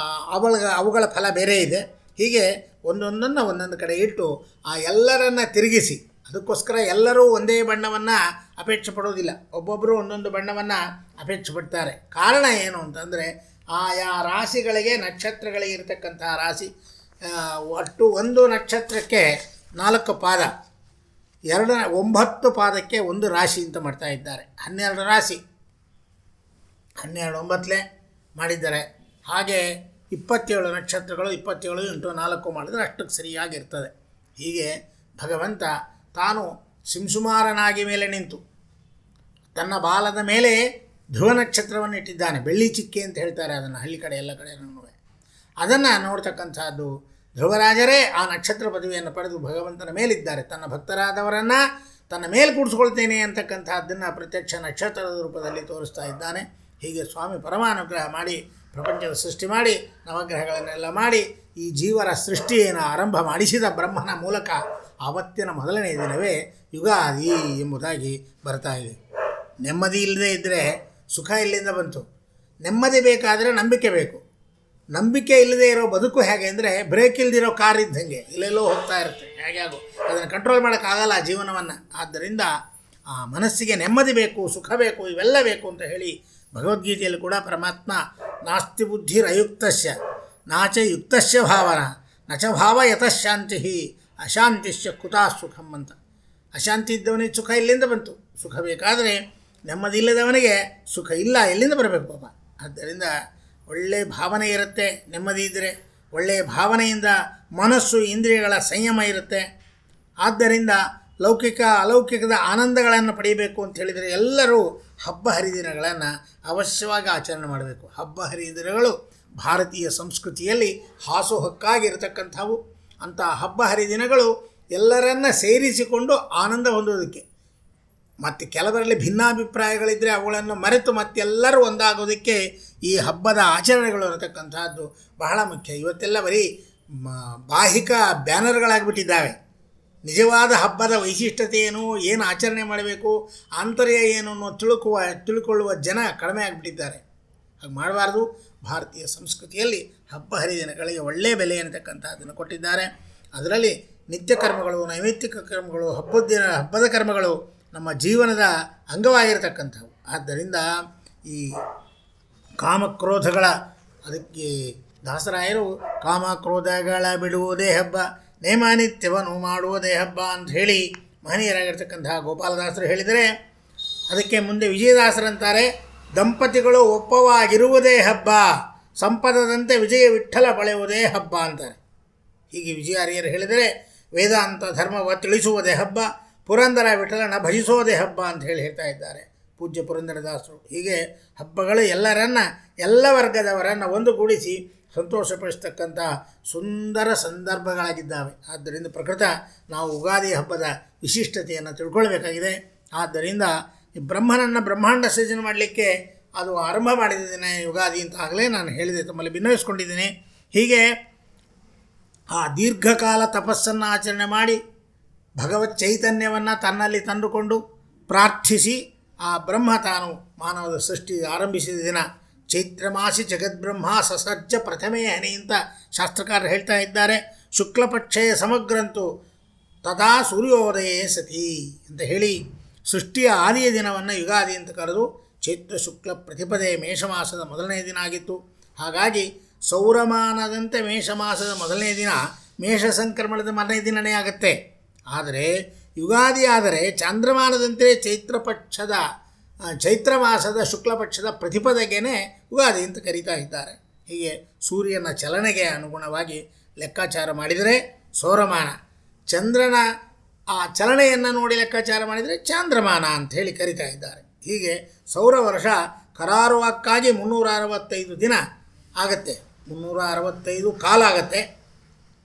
ಅವುಗಳ ಫಲ ಬೇರೆ ಇದೆ. ಹೀಗೆ ಒಂದೊಂದನ್ನು ಒಂದೊಂದು ಕಡೆ ಇಟ್ಟು ಆ ಎಲ್ಲರನ್ನು ತಿರುಗಿಸಿ, ಅದಕ್ಕೋಸ್ಕರ ಎಲ್ಲರೂ ಒಂದೇ ಬಣ್ಣವನ್ನು ಅಪೇಕ್ಷೆ ಪಡೋದಿಲ್ಲ. ಒಬ್ಬೊಬ್ಬರು ಒಂದೊಂದು ಬಣ್ಣವನ್ನು ಅಪೇಕ್ಷೆ ಪಡ್ತಾರೆ. ಕಾರಣ ಏನು ಅಂತಂದರೆ ಆಯಾ ರಾಶಿಗಳಿಗೆ, ನಕ್ಷತ್ರಗಳಿಗೆ ಇರತಕ್ಕಂಥ ರಾಶಿ ಒಟ್ಟು ಒಂದು ನಕ್ಷತ್ರಕ್ಕೆ 4 ಪಾದ, 9 ಪಾದಕ್ಕೆ ಒಂದು ರಾಶಿ ಅಂತ ಮಾಡ್ತಾ ಇದ್ದಾರೆ. 12 ರಾಶಿ, 12 9 ಮಾಡಿದ್ದಾರೆ. ಹಾಗೆ 27 ನಕ್ಷತ್ರಗಳು, 27 × 4 ಮಾಡಿದರೆ ಅಷ್ಟಕ್ಕೆ ಸರಿಯಾಗಿರ್ತದೆ. ಹೀಗೆ ಭಗವಂತ ತಾನು ಸಿಂಸುಮಾರನಾಗಿ ಮೇಲೆ ನಿಂತು ತನ್ನ ಬಾಲದ ಮೇಲೆ ಧ್ರುವ ನಕ್ಷತ್ರವನ್ನು ಇಟ್ಟಿದ್ದಾನೆ. ಬೆಳ್ಳಿ ಚಿಕ್ಕೆ ಅಂತ ಹೇಳ್ತಾರೆ ಅದನ್ನು, ಹಳ್ಳಿ ಕಡೆ ಎಲ್ಲ ಕಡೆ ಅದನ್ನು ನೋಡ್ತಕ್ಕಂಥದ್ದು. ಧ್ರುವರಾಜರೇ ಆ ನಕ್ಷತ್ರ ಪದವಿಯನ್ನು ಪಡೆದು ಭಗವಂತನ ಮೇಲಿದ್ದಾರೆ. ತನ್ನ ಭಕ್ತರಾದವರನ್ನು ತನ್ನ ಮೇಲೆ ಕೂಡಿಸ್ಕೊಳ್ತೇನೆ ಅಂತಕ್ಕಂಥದ್ದನ್ನು ಪ್ರತ್ಯಕ್ಷ ನಕ್ಷತ್ರದ ರೂಪದಲ್ಲಿ ತೋರಿಸ್ತಾ ಇದ್ದಾನೆ. ಹೀಗೆ ಸ್ವಾಮಿ ಪರಮಾನುಗ್ರಹ ಮಾಡಿ ಪ್ರಪಂಚದ ಸೃಷ್ಟಿ ಮಾಡಿ ನವಗ್ರಹಗಳನ್ನೆಲ್ಲ ಮಾಡಿ ಈ ಜೀವರ ಸೃಷ್ಟಿಯನ್ನು ಆರಂಭ ಮಾಡಿಸಿದ ಬ್ರಹ್ಮನ ಮೂಲಕ ಆವತ್ತಿನ ಮೊದಲನೇ ದಿನವೇ ಯುಗಾದಿ ಎಂಬುದಾಗಿ ಬರ್ತಾ ಇದೆ. ನೆಮ್ಮದಿ ಇಲ್ಲದೆ ಇದ್ದರೆ ಸುಖ ಎಲ್ಲಿಂದ ಬಂತು? ನೆಮ್ಮದಿ ಬೇಕಾದರೆ ನಂಬಿಕೆ ಬೇಕು. ನಂಬಿಕೆ ಇಲ್ಲದೆ ಇರೋ ಬದುಕು ಹೇಗೆ ಅಂದರೆ ಬ್ರೇಕ್ ಇಲ್ಲದಿರೋ ಕಾರ್ ಇದ್ದಂಗೆ, ಇಲ್ಲೆಲ್ಲೋ ಹೋಗ್ತಾ ಇರುತ್ತೆ. ಹೇಗೂ ಅದನ್ನು ಕಂಟ್ರೋಲ್ ಮಾಡೋಕ್ಕಾಗಲ್ಲ ಜೀವನವನ್ನು. ಆದ್ದರಿಂದ ಆ ಮನಸ್ಸಿಗೆ ನೆಮ್ಮದಿ ಬೇಕು, ಸುಖ ಬೇಕು, ಇವೆಲ್ಲ ಬೇಕು ಅಂತ ಹೇಳಿ ಭಗವದ್ಗೀತೆಯಲ್ಲಿ ಕೂಡ ಪರಮಾತ್ಮ ನಾಸ್ತಿ ಬುದ್ಧಿರಯುಕ್ತಸ್ಯ ನಾಚ ಯುಕ್ತಸ್ಯ ಭಾವನ ನಚ ಭಾವ ಯತಃಶಾಂತಿ ಅಶಾಂತಿಶ್ಚ ಕುತಾ ಸುಖಂ ಅಂತ. ಅಶಾಂತಿ ಇದ್ದವನಿಗೆ ಸುಖ ಎಲ್ಲಿಂದ ಬಂತು? ಸುಖ ಬೇಕಾದರೆ ನೆಮ್ಮದಿ ಇಲ್ಲದವನಿಗೆ ಸುಖ ಇಲ್ಲ, ಎಲ್ಲಿಂದ ಬರಬೇಕು ಪಾಪ? ಆದ್ದರಿಂದ ಒಳ್ಳೆಯ ಭಾವನೆ ಇರುತ್ತೆ. ನೆಮ್ಮದಿ ಇದ್ದರೆ ಒಳ್ಳೆಯ ಭಾವನೆಯಿಂದ ಮನಸ್ಸು, ಇಂದ್ರಿಯಗಳ ಸಂಯಮ ಇರುತ್ತೆ. ಆದ್ದರಿಂದ ಲೌಕಿಕ ಅಲೌಕಿಕದ ಆನಂದಗಳನ್ನು ಪಡೆಯಬೇಕು ಅಂತ ಹೇಳಿದರೆ ಎಲ್ಲರೂ ಹಬ್ಬ ಹರಿದಿನಗಳನ್ನು ಅವಶ್ಯವಾಗಿ ಆಚರಣೆ ಮಾಡಬೇಕು. ಹಬ್ಬ ಹರಿದಿನಗಳು ಭಾರತೀಯ ಸಂಸ್ಕೃತಿಯಲ್ಲಿ ಹಾಸುಹೊಕ್ಕಾಗಿರತಕ್ಕಂಥವು. ಅಂಥ ಹಬ್ಬ ಹರಿದಿನಗಳು ಎಲ್ಲರನ್ನ ಸೇರಿಸಿಕೊಂಡು ಆನಂದ ಹೊಂದೋದಕ್ಕೆ. ಮತ್ತು ಕೆಲವರಲ್ಲಿ ಭಿನ್ನಾಭಿಪ್ರಾಯಗಳಿದ್ದರೆ ಅವುಗಳನ್ನು ಮರೆತು ಮತ್ತೆಲ್ಲರೂ ಒಂದಾಗೋದಕ್ಕೆ ಈ ಹಬ್ಬದ ಆಚರಣೆಗಳು ಇರತಕ್ಕಂಥದ್ದು ಬಹಳ ಮುಖ್ಯ. ಇವತ್ತೆಲ್ಲ ಬರೀ ಬಾಹಿಕ ಬ್ಯಾನರ್ಗಳಾಗಿಬಿಟ್ಟಿದ್ದಾವೆ. ನಿಜವಾದ ಹಬ್ಬದ ವೈಶಿಷ್ಟ್ಯತೆ ಏನು, ಏನು ಆಚರಣೆ ಮಾಡಬೇಕು, ಆಂತರ್ಯ ಏನು ಅನ್ನೋ ತಿಳ್ಕೊಳ್ಳುವ ಜನ ಕಡಿಮೆ ಆಗಿಬಿಟ್ಟಿದ್ದಾರೆ. ಹಾಗೆ ಮಾಡಬಾರ್ದು. ಭಾರತೀಯ ಸಂಸ್ಕೃತಿಯಲ್ಲಿ ಹಬ್ಬ ಹರಿದಿನಗಳಿಗೆ ಒಳ್ಳೆಯ ಬೆಲೆ ಅನ್ನತಕ್ಕಂಥದ್ದನ್ನು ಕೊಟ್ಟಿದ್ದಾರೆ. ಅದರಲ್ಲಿ ನಿತ್ಯ ಕರ್ಮಗಳು, ನೈಮಿತ್ತಿಕ ಕರ್ಮಗಳು, ಹಬ್ಬದ ಕರ್ಮಗಳು ನಮ್ಮ ಜೀವನದ ಅಂಗವಾಗಿರತಕ್ಕಂಥವು. ಆದ್ದರಿಂದ ಈ ಕಾಮಕ್ರೋಧಗಳ ಅದಕ್ಕೆ ದಾಸರಾಯರು ಕಾಮಕ್ರೋಧಗಳ ಬಿಡುವುದೇ ಹಬ್ಬ, ನೇಮಾನಿತ್ಯವನ್ನು ಮಾಡುವುದೇ ಹಬ್ಬ ಅಂತ ಹೇಳಿ ಮಹನೀಯರಾಗಿರ್ತಕ್ಕಂತಹ ಗೋಪಾಲದಾಸರು ಹೇಳಿದರೆ, ಅದಕ್ಕೆ ಮುಂದೆ ವಿಜಯದಾಸರಂತಾರೆ, ದಂಪತಿಗಳು ಒಪ್ಪವಾಗಿರುವುದೇ ಹಬ್ಬ, ಸಂಪದದಂತೆ ವಿಜಯ ವಿಠ್ಠಲ ಪಳೆಯುವುದೇ ಹಬ್ಬ ಅಂತಾರೆ. ಹೀಗೆ ವಿಜಯಾರ್ಯರು ಹೇಳಿದರೆ, ವೇದಾಂತ ಧರ್ಮವ ತಿಳಿಸುವುದೇ ಹಬ್ಬ, ಪುರಂದರ ವಿಠಲನ ಭಜಿಸೋದೇ ಹಬ್ಬ ಅಂತ ಹೇಳಿ ಹೇಳ್ತಾ ಇದ್ದಾರೆ ಪೂಜ್ಯ ಪುರಂದರದಾಸರು. ಹೀಗೆ ಹಬ್ಬಗಳು ಎಲ್ಲ ವರ್ಗದವರನ್ನು ಒಂದುಗೂಡಿಸಿ ಸಂತೋಷಪಡಿಸ್ತಕ್ಕಂಥ ಸುಂದರ ಸಂದರ್ಭಗಳಾಗಿದ್ದಾವೆ. ಆದ್ದರಿಂದ ಪ್ರಕೃತ ನಾವು ಯುಗಾದಿ ಹಬ್ಬದ ವಿಶಿಷ್ಟತೆಯನ್ನು ತಿಳ್ಕೊಳ್ಬೇಕಾಗಿದೆ. ಆದ್ದರಿಂದ ಈ ಬ್ರಹ್ಮನನ್ನು ಬ್ರಹ್ಮಾಂಡ ಸೃಜನೆ ಮಾಡಲಿಕ್ಕೆ ಅದು ಆರಂಭ ಮಾಡಿದ ದಿನ ಯುಗಾದಿ ಅಂತ ಆಗಲೇ ನಾನು ಹೇಳಿದೆ, ತಮ್ಮಲ್ಲಿ ಭಿನ್ನವಿಸ್ಕೊಂಡಿದ್ದೀನಿ. ಹೀಗೆ ಆ ದೀರ್ಘಕಾಲ ತಪಸ್ಸನ್ನು ಆಚರಣೆ ಮಾಡಿ ಭಗವತ್ ಚೈತನ್ಯವನ್ನು ತನ್ನಲ್ಲಿ ತಂದುಕೊಂಡು ಪ್ರಾರ್ಥಿಸಿ ಆ ಬ್ರಹ್ಮ ತಾನು ಮಾನವದ ಸೃಷ್ಟಿ ಆರಂಭಿಸಿದ ದಿನ ಚೈತ್ರಮಾಸಿ ಜಗದ್ಬ್ರಹ್ಮ ಸಸರ್ಜ ಪ್ರಥಮೇ ಹನಿ ಅಂತ ಶಾಸ್ತ್ರಕಾರರು ಹೇಳ್ತಾ ಇದ್ದಾರೆ. ಶುಕ್ಲಪಕ್ಷೇ ಸಮಗ್ರಂತು ತದಾ ಸೂರ್ಯೋದಯೇ ಸತಿ ಅಂತ ಹೇಳಿ ಸೃಷ್ಟಿಯ ಆದಿಯ ದಿನವನ್ನು ಯುಗಾದಿ ಅಂತ ಕರೆದು ಚೈತ್ರ ಶುಕ್ಲ ಪ್ರತಿಪದೆ ಮೇಷಮಾಸದ ಮೊದಲನೇ ದಿನ ಆಗಿತ್ತು. ಹಾಗಾಗಿ ಸೌರಮಾನದಂತೆ ಮೇಷಮಾಸದ ಮೊದಲನೇ ದಿನ ಮೇಷ ಸಂಕ್ರಮಣದ ಮೊದಲನೇ ದಿನವೇ ಆಗುತ್ತೆ. ಆದರೆ ಯುಗಾದಿ ಆದರೆ ಚಾಂದ್ರಮಾನದಂತೆ ಚೈತ್ರ ಮಾಸದ ಶುಕ್ಲಪಕ್ಷದ ಪ್ರತಿಪದೆಗೇ ಯುಗಾದಿ ಅಂತ ಕರೀತಾ ಇದ್ದಾರೆ. ಹೀಗೆ ಸೂರ್ಯನ ಚಲನೆಗೆ ಅನುಗುಣವಾಗಿ ಲೆಕ್ಕಾಚಾರ ಮಾಡಿದರೆ ಸೌರಮಾನ, ಚಂದ್ರನ ಆ ಚಲನೆಯನ್ನು ನೋಡಿ ಲೆಕ್ಕಾಚಾರ ಮಾಡಿದರೆ ಚಾಂದ್ರಮಾನ ಅಂಥೇಳಿ ಕರೀತಾ ಇದ್ದಾರೆ. ಹೀಗೆ ಸೌರ ವರ್ಷ ಕರಾರುವಕ್ಕಾಗಿ 365 ದಿನ ಆಗುತ್ತೆ, 365 ಕಾಲ ಆಗುತ್ತೆ.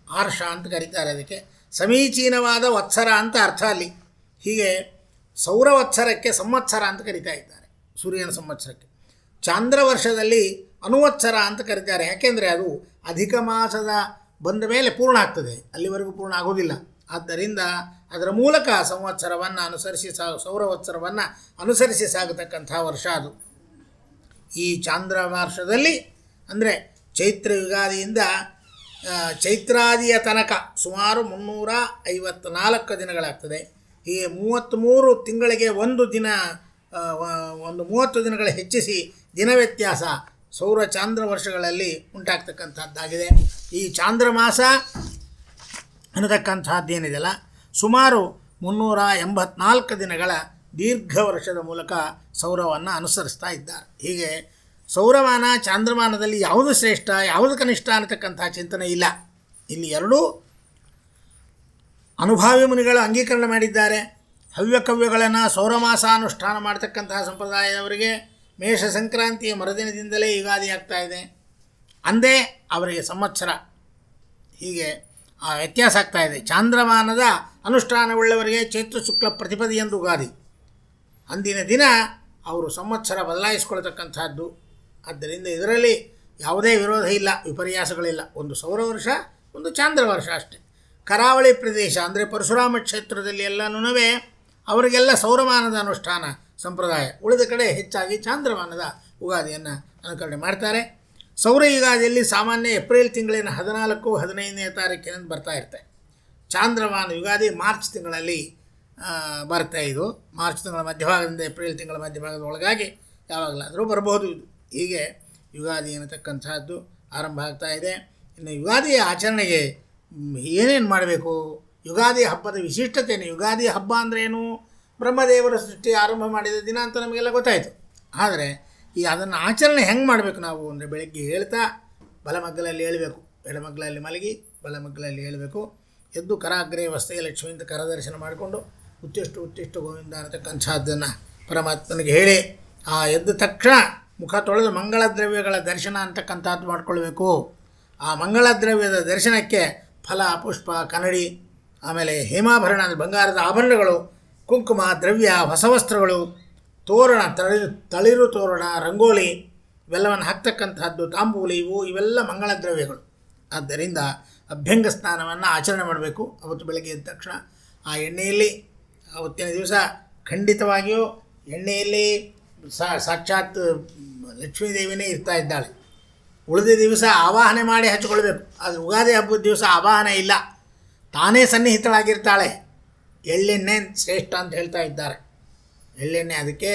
ಆರ್ಷ ಅಂತ ಕರೀತಾರೆ ಅದಕ್ಕೆ. ಸಮೀಚೀನವಾದ ವತ್ಸರ ಅಂತ ಅರ್ಥ ಅಲ್ಲಿ. ಹೀಗೆ ಸೌರ ವತ್ಸರಕ್ಕೆ ಸಂವತ್ಸರ ಅಂತ ಕರೀತಾ ಇದ್ದಾರೆ, ಸೂರ್ಯನ ಸಂವತ್ಸರಕ್ಕೆ. ಚಾಂದ್ರ ವರ್ಷದಲ್ಲಿ ಅನುವತ್ಸರ ಅಂತ ಕರೀತಾರೆ. ಯಾಕೆಂದರೆ ಅದು ಅಧಿಕ ಮಾಸದ ಬಂದ ಮೇಲೆ ಪೂರ್ಣ ಆಗ್ತದೆ, ಅಲ್ಲಿವರೆಗೂ ಪೂರ್ಣ ಆಗೋದಿಲ್ಲ. ಆದ್ದರಿಂದ ಅದರ ಮೂಲಕ ಸಂವತ್ಸರವನ್ನು ಅನುಸರಿಸಿ ಸೌರವತ್ಸರವನ್ನು ಅನುಸರಿಸಿ ಸಾಗತಕ್ಕಂಥ ವರ್ಷ ಅದು. ಈ ಚಾಂದ್ರ ವರ್ಷದಲ್ಲಿ ಅಂದರೆ ಚೈತ್ರ ಯುಗಾದಿಯಿಂದ ಚೈತ್ರಾದಿಯ ತನಕ ಸುಮಾರು 354 ದಿನಗಳಾಗ್ತದೆ. ಹೀಗೆ 33 ತಿಂಗಳಿಗೆ ಒಂದು ದಿನ, ಒಂದು 30 ದಿನಗಳ ಹೆಚ್ಚಿಸಿ ದಿನ ವ್ಯತ್ಯಾಸ ಸೌರ ಚಾಂದ್ರ ವರ್ಷಗಳಲ್ಲಿ ಉಂಟಾಗ್ತಕ್ಕಂಥದ್ದಾಗಿದೆ. ಈ ಚಾಂದ್ರ ಮಾಸ ಅನ್ನತಕ್ಕಂಥದ್ದೇನಿದೆಯಲ್ಲ, ಸುಮಾರು 384 ದಿನಗಳ ದೀರ್ಘ ವರ್ಷದ ಮೂಲಕ ಸೌರವನ್ನು ಅನುಸರಿಸ್ತಾ ಇದ್ದಾರೆ. ಹೀಗೆ ಸೌರಮಾನ ಚಾಂದ್ರಮಾನದಲ್ಲಿ ಯಾವುದು ಶ್ರೇಷ್ಠ ಯಾವುದು ಕನಿಷ್ಠ ಅನ್ನತಕ್ಕಂಥ ಚಿಂತನೆ ಇಲ್ಲ. ಇಲ್ಲಿ ಎರಡೂ ಅನುಭಾವಿ ಮುನಿಗಳು ಅಂಗೀಕರಣ ಮಾಡಿದ್ದಾರೆ. ಹವ್ಯಕವ್ಯಗಳನ್ನು ಸೌರಮಾಸಾನುಷ್ಠಾನ ಮಾಡ್ತಕ್ಕಂತಹ ಸಂಪ್ರದಾಯದವರಿಗೆ ಮೇಷ ಸಂಕ್ರಾಂತಿಯ ಮರುದಿನದಿಂದಲೇ ಯುಗಾದಿ ಆಗ್ತಾ ಇದೆ. ಅಂದೇ ಅವರಿಗೆ ಸಂವತ್ಸರ. ಹೀಗೆ ಆ ವ್ಯತ್ಯಾಸ ಆಗ್ತಾ ಇದೆ. ಚಾಂದ್ರಮಾನದ ಅನುಷ್ಠಾನವುಳ್ಳವರಿಗೆ ಚೈತ್ರ ಶುಕ್ಲ ಪ್ರತಿಪದಿಯಂದು ಯುಗಾದಿ. ಅಂದಿನ ದಿನ ಅವರು ಸಂವತ್ಸರ ಬದಲಾಯಿಸಿಕೊಳ್ತಕ್ಕಂಥದ್ದು. ಆದ್ದರಿಂದ ಇದರಲ್ಲಿ ಯಾವುದೇ ವಿರೋಧ ಇಲ್ಲ, ವಿಪರ್ಯಾಸಗಳಿಲ್ಲ. ಒಂದು ಸೌರ ವರ್ಷ, ಒಂದು ಚಾಂದ್ರ ವರ್ಷ ಅಷ್ಟೇ. ಕರಾವಳಿ ಪ್ರದೇಶ ಅಂದರೆ ಪರಶುರಾಮ ಕ್ಷೇತ್ರದಲ್ಲಿ ಎಲ್ಲನೂ ಅವರಿಗೆಲ್ಲ ಸೌರಮಾನದ ಅನುಷ್ಠಾನ ಸಂಪ್ರದಾಯ. ಉಳಿದ ಕಡೆ ಹೆಚ್ಚಾಗಿ ಚಾಂದ್ರಮಾನದ ಯುಗಾದಿಯನ್ನು ಅನುಕರಣೆ ಮಾಡ್ತಾರೆ. ಸೌರ ಯುಗಾದಿಯಲ್ಲಿ ಸಾಮಾನ್ಯ ಏಪ್ರಿಲ್ ತಿಂಗಳಿನ 14, 15ನೇ ತಾರೀಕಿನಂದು ಬರ್ತಾ ಇರ್ತಾರೆ. ಚಾಂದ್ರಮಾನ ಯುಗಾದಿ ಮಾರ್ಚ್ ತಿಂಗಳಲ್ಲಿ ಬರುತ್ತೆ. ಇದು ಮಾರ್ಚ್ ತಿಂಗಳ ಮಧ್ಯಭಾಗದಿಂದ ಏಪ್ರಿಲ್ ತಿಂಗಳ ಮಧ್ಯಭಾಗದ ಒಳಗಾಗಿ ಯಾವಾಗಲಾದರೂ ಬರಬಹುದು. ಇದು ಹೀಗೆ ಯುಗಾದಿ ಅನ್ನತಕ್ಕಂಥದ್ದು ಆರಂಭ ಆಗ್ತಾ ಇದೆ. ಇನ್ನು ಯುಗಾದಿಯ ಆಚರಣೆಗೆ ಏನೇನು ಮಾಡಬೇಕು, ಯುಗಾದಿ ಹಬ್ಬದ ವಿಶಿಷ್ಟತೆಯನ್ನು, ಯುಗಾದಿ ಹಬ್ಬ ಅಂದ್ರೇನು, ಬ್ರಹ್ಮದೇವರ ಸೃಷ್ಟಿ ಆರಂಭ ಮಾಡಿದ ದಿನ ಅಂತ ನಮಗೆಲ್ಲ ಗೊತ್ತಾಯಿತು. ಆದರೆ ಅದನ್ನು ಆಚರಣೆ ಹೆಂಗೆ ಮಾಡಬೇಕು ನಾವು ಅಂದರೆ, ಬೆಳಗ್ಗೆ ಹೇಳ್ತಾ ಬಲಮಗ್ಗಲಲ್ಲಿ ಹೇಳಬೇಕು, ಎಡಮಗ್ಗಲಲ್ಲಿ ಮಲಗಿ ಬಲಮಗ್ಗಲಲ್ಲಿ ಹೇಳಬೇಕು. ಎದ್ದು ಕರಾಗ್ರೇ ವಸ್ತೆಯ ಲಕ್ಷ್ಮಿಯಿಂದ ಕರದರ್ಶನ ಮಾಡಿಕೊಂಡು ಉತ್ತಿಷ್ಟು ಗೋವಿಂದ ಅನ್ನತಕ್ಕಂಥದ್ದನ್ನು ಪರಮಾತ್ಮನಿಗೆ ಹೇಳಿ, ಆ ಎದ್ದ ತಕ್ಷಣ ಮುಖ ತೊಳೆದು ಮಂಗಳ ದ್ರವ್ಯಗಳ ದರ್ಶನ ಅಂತಕ್ಕಂಥದ್ದು ಮಾಡಿಕೊಳ್ಬೇಕು. ಆ ಮಂಗಳ ದ್ರವ್ಯದ ದರ್ಶನಕ್ಕೆ ಫಲ, ಪುಷ್ಪ, ಕನ್ನಡಿ, ಆಮೇಲೆ ಹೇಮಾಭರಣ ಅಂದರೆ ಬಂಗಾರದ ಆಭರಣಗಳು ಕುಂಕುಮ, ದ್ರವ್ಯ, ಹೊಸ ವಸ್ತ್ರಗಳು, ತೋರಣ, ತಳಿರು ತೋರಣ, ರಂಗೋಲಿ ಇವೆಲ್ಲವನ್ನು ಹಾಕ್ತಕ್ಕಂಥದ್ದು, ತಾಂಬೂಲಿ, ಇವೆಲ್ಲ ಮಂಗಳ ದ್ರವ್ಯಗಳು. ಆದ್ದರಿಂದ ಅಭ್ಯಂಗ ಸ್ನಾನವನ್ನು ಆಚರಣೆ ಮಾಡಬೇಕು. ಅವತ್ತು ಬೆಳಗ್ಗೆ ಎದ್ದ ತಕ್ಷಣ ಆ ಎಣ್ಣೆಯಲ್ಲಿ ಅವತ್ತಿನ ದಿವಸ ಖಂಡಿತವಾಗಿಯೂ ಎಣ್ಣೆಯಲ್ಲಿ ಸಾಕ್ಷಾತ್ ಲಕ್ಷ್ಮೀದೇವಿನೇ ಇರ್ತಾ ಇದ್ದಾಳೆ. ಉಳಿದ ದಿವಸ ಆವಾಹನೆ ಮಾಡಿ ಹಚ್ಕೊಳ್ಬೇಕು. ಅದು ಯುಗಾದಿ ಹಬ್ಬದ ದಿವಸ ಆವಾಹನೆ ಇಲ್ಲ, ತಾನೇ ಸನ್ನಿಹಿತಳಾಗಿರ್ತಾಳೆ. ಎಳ್ಳೆಣ್ಣೆ ಶ್ರೇಷ್ಠ ಅಂತ ಹೇಳ್ತಾ ಇದ್ದಾರೆ. ಎಳ್ಳೆಣ್ಣೆ ಅದಕ್ಕೆ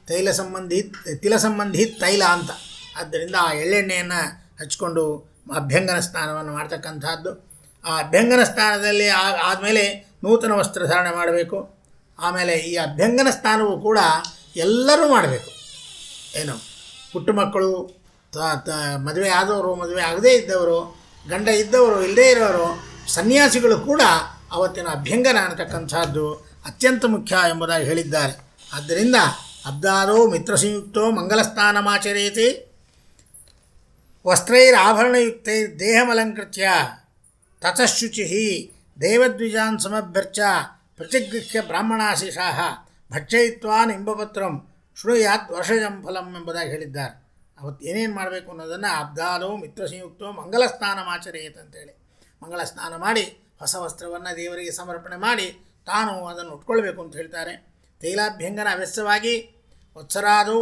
ತಿಲ ಸಂಬಂಧಿ ತೈಲ ಅಂತ. ಆದ್ದರಿಂದ ಆ ಎಳ್ಳೆಣ್ಣೆಯನ್ನು ಹಚ್ಕೊಂಡು ಅಭ್ಯಂಗನ ಸ್ನಾನವನ್ನು ಮಾಡ್ತಕ್ಕಂಥದ್ದು. ಆ ಅಭ್ಯಂಗನ ಸ್ನಾನದಲ್ಲಿ ಆದಮೇಲೆ ನೂತನ ವಸ್ತ್ರ ಧಾರಣೆ ಮಾಡಬೇಕು. ಆಮೇಲೆ ಈ ಅಭ್ಯಂಗನ ಸ್ನಾನವೂ ಕೂಡ ಎಲ್ಲರೂ ಮಾಡಬೇಕು. ಏನು ಪುಟ್ಟ ಮಕ್ಕಳು, ಮದುವೆ ಆದವರು, ಮದುವೆ ಆಗದೇ ಇದ್ದವರು, ಗಂಡ ಇದ್ದವರು, ಇಲ್ಲದೇ ಇರೋರು, ಸನ್ಯಾಸಿಗಳು ಕೂಡ ಅವತ್ತಿನ ಅಭ್ಯಂಗನ ಅನ್ನತಕ್ಕಂಥದ್ದು ಅತ್ಯಂತ ಮುಖ್ಯ ಎಂಬುದಾಗಿ ಹೇಳಿದ್ದಾರೆ. ಆದ್ದರಿಂದ ಅಬ್ದಾದೋ ಮಿತ್ರಸಂಯುಕ್ತೋ ಮಂಗಲಸ್ನಾನಮಾಚರೇತಿ ವಸ್ತ್ರೈರಾಭರಣಯುಕ್ತೈ ದೇಹಮಲಂಕೃತ್ಯ ತತಃಶುಚಿ ದೇವದ್ವಿಜಾನ್ ಸಮಭ್ಯರ್ಚ ಪ್ರತಿಗೃಹ್ಯ ಬ್ರಾಹ್ಮಣಾಶಿಷಾಃ ಭಕ್ಷಯಿತ್ವಾ ನಿಂಬಪತ್ರಂ ಶೃಣುಯಾತ್ ವರ್ಷಜಂ ಫಲಂ ಎಂಬುದಾಗಿ ಹೇಳಿದ್ದಾರೆ. ಅವತ್ತು ಏನೇನು ಮಾಡಬೇಕು ಅನ್ನೋದನ್ನು ಅಬ್ದಾದೋ ಮಿತ್ರಸಂಯುಕ್ತೋ ಮಂಗಲ ಸ್ನಾನಮಾಚರೇತ್ ಅಂತೇಳಿ ಮಂಗಳ ಸ್ನಾನ ಮಾಡಿ ಹೊಸ ವಸ್ತ್ರವನ್ನು ದೇವರಿಗೆ ಸಮರ್ಪಣೆ ಮಾಡಿ ತಾನು ಅದನ್ನು ಉಟ್ಕೊಳ್ಬೇಕು ಅಂತ ಹೇಳ್ತಾರೆ. ತೈಲಾಭ್ಯಂಗನ ಅವ್ಯಸ್ಯವಾಗಿ ವತ್ಸರಾದೋ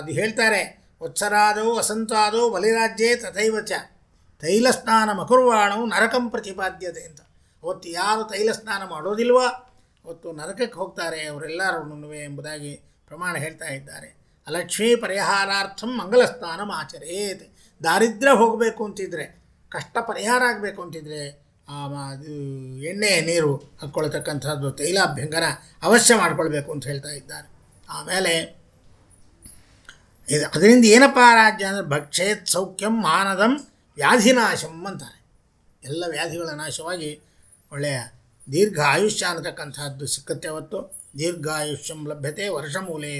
ಅದು ಹೇಳ್ತಾರೆ. ವತ್ಸರಾದೋ ವಸಂತಾದೋ ಬಲಿರಾಜ್ಯೇ ತಥೈವ ಚ ತೈಲ ಸ್ನಾನ ಮಕುರ್ವಾಣು ನರಕಂ ಪ್ರತಿಪಾದ್ಯತೆ ಅಂತ. ಅವತ್ತು ಯಾರು ತೈಲ ಸ್ನಾನ ಮಾಡೋದಿಲ್ವೋ ಅವತ್ತು ನರಕಕ್ಕೆ ಹೋಗ್ತಾರೆ ಅವರೆಲ್ಲರೂ ಎಂಬುದಾಗಿ ಪ್ರಮಾಣ ಹೇಳ್ತಾ ಇದ್ದಾರೆ. ಅಲಕ್ಷ್ಮೀ ಪರಿಹಾರಾರ್ಥಂ ಮಂಗಲ ಸ್ನಾನ ಆಚರೇತ್. ದಾರಿದ್ರ್ಯ ಹೋಗಬೇಕು ಅಂತಿದ್ರೆ, ಕಷ್ಟ ಪರಿಹಾರ ಆಗಬೇಕು ಅಂತಿದ್ರೆ ಅದು ಎಣ್ಣೆ ನೀರು ಹಾಕ್ಕೊಳ್ತಕ್ಕಂಥದ್ದು ತೈಲಾಭ್ಯಂಗನ ಅವಶ್ಯ ಮಾಡಿಕೊಳ್ಬೇಕು ಅಂತ ಹೇಳ್ತಾ ಇದ್ದಾರೆ. ಆಮೇಲೆ ಅದರಿಂದ ಏನಪ್ಪ ರಾಜ್ಯ ಅಂದರೆ ಭಕ್ಷೇತ್ ಸೌಖ್ಯಂ ಮಾನದಂ ವ್ಯಾಧಿನಾಶಂ ಅಂತಾರೆ. ಎಲ್ಲ ವ್ಯಾಧಿಗಳ ನಾಶವಾಗಿ ಒಳ್ಳೆಯ ದೀರ್ಘ ಆಯುಷ್ಯ ಅನ್ನತಕ್ಕಂಥದ್ದು ಸಿಕ್ಕತ್ತೆ. ಅವತ್ತು ದೀರ್ಘಾಯುಷ್ಯಂ ಲಭ್ಯತೆ ವರ್ಷಮೂಲೆ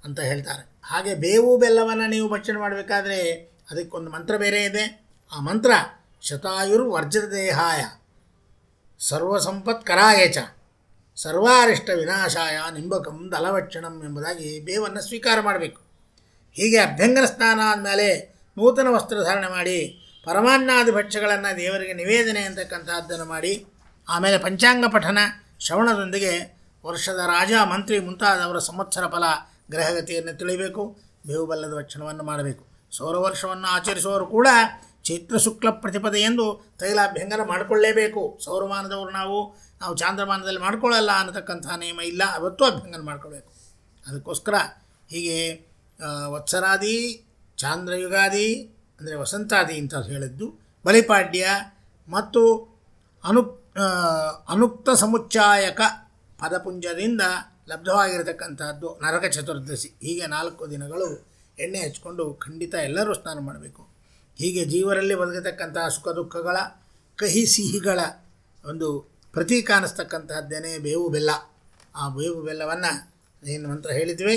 ಅಂತ ಹೇಳ್ತಾರೆ. ಹಾಗೆ ಬೇವು ಬೆಲ್ಲವನ್ನು ನೀವು ಭಕ್ಷಣೆ ಮಾಡಬೇಕಾದ್ರೆ ಅದಕ್ಕೊಂದು ಮಂತ್ರ ಬೇರೆ ಇದೆ. ಆ ಮಂತ್ರ ಶತಾಯುರ್ವರ್ಜದೇಹಾಯ ಸರ್ವಸಂಪತ್ಕರಾಯ ಚ ಸರ್ವಾರಿಷ್ಟ ವಿನಾಶಾಯ ನಿಂಬಕಂ ದಲವಕ್ಷಣಂ ಎಂಬುದಾಗಿ ಬೇವನ್ನು ಸ್ವೀಕಾರ ಮಾಡಬೇಕು. ಹೀಗೆ ಅಭ್ಯಂಗನ ಸ್ನಾನ ಆದಮೇಲೆ ನೂತನ ವಸ್ತ್ರಧಾರಣೆ ಮಾಡಿ ಪರಮಾನ್ನಾದಿ ಭಕ್ಷ್ಯಗಳನ್ನು ದೇವರಿಗೆ ನಿವೇದನೆ ಅಂತಕ್ಕಂಥದ್ದನ್ನು ಮಾಡಿ ಆಮೇಲೆ ಪಂಚಾಂಗ ಪಠನ ಶ್ರವಣದೊಂದಿಗೆ ವರ್ಷದ ರಾಜ, ಮಂತ್ರಿ ಮುಂತಾದವರ ಸಂವತ್ಸರ ಫಲ ಗ್ರಹಗತಿಯನ್ನು ತಿಳಿಯಬೇಕು. ಬೇವು ಬೆಲ್ಲದ ಭಕ್ಷಣವನ್ನು ಮಾಡಬೇಕು. ಸೌರವರ್ಷವನ್ನು ಆಚರಿಸುವವರು ಕೂಡ ಚೈತ್ರ ಶುಕ್ಲ ಪ್ರತಿಪದೆ ಎಂದು ತೈಲಾಭ್ಯಂಗನ ಮಾಡಿಕೊಳ್ಳೇಬೇಕು. ಸೌರಮಾನದವರು ನಾವು ಚಾಂದ್ರಮಾನದಲ್ಲಿ ಮಾಡ್ಕೊಳ್ಳಲ್ಲ ಅನ್ನತಕ್ಕಂಥ ನಿಯಮ ಇಲ್ಲ. ಅವತ್ತು ಅಭ್ಯಂಗನ ಮಾಡ್ಕೊಳ್ಬೇಕು. ಅದಕ್ಕೋಸ್ಕರ ಹೀಗೆ ವತ್ಸರಾದಿ, ಚಾಂದ್ರಯುಗಾದಿ ಅಂದರೆ ವಸಂತಾದಿ ಅಂತ ಹೇಳಿದ್ದು, ಬಲಿಪಾಡ್ಯ ಮತ್ತು ಅನುಕ್ತ ಸಮುಚ್ಚಾಯಕ ಪದಪುಂಜದಿಂದ ಲಬ್ಧವಾಗಿರತಕ್ಕಂಥದ್ದು ನರಕ ಚತುರ್ದಶಿ. ಹೀಗೆ 4 ದಿನಗಳು ಎಣ್ಣೆ ಹಚ್ಕೊಂಡು ಖಂಡಿತ ಎಲ್ಲರೂ ಸ್ನಾನ ಮಾಡಬೇಕು. ಹೀಗೆ ಜೀವರಲ್ಲಿ ಬದುಕತಕ್ಕಂಥ ಸುಖ ದುಃಖಗಳ, ಕಹಿ ಸಿಹಿಗಳ ಒಂದು ಪ್ರತೀಕ ಅನ್ನಿಸ್ತಕ್ಕಂಥದ್ದೇನೆ ಬೇವು ಬೆಲ್ಲ. ಆ ಬೇವು ಬೆಲ್ಲವನ್ನು ಏನು ಮಂತ್ರ ಹೇಳಿದ್ವಿ,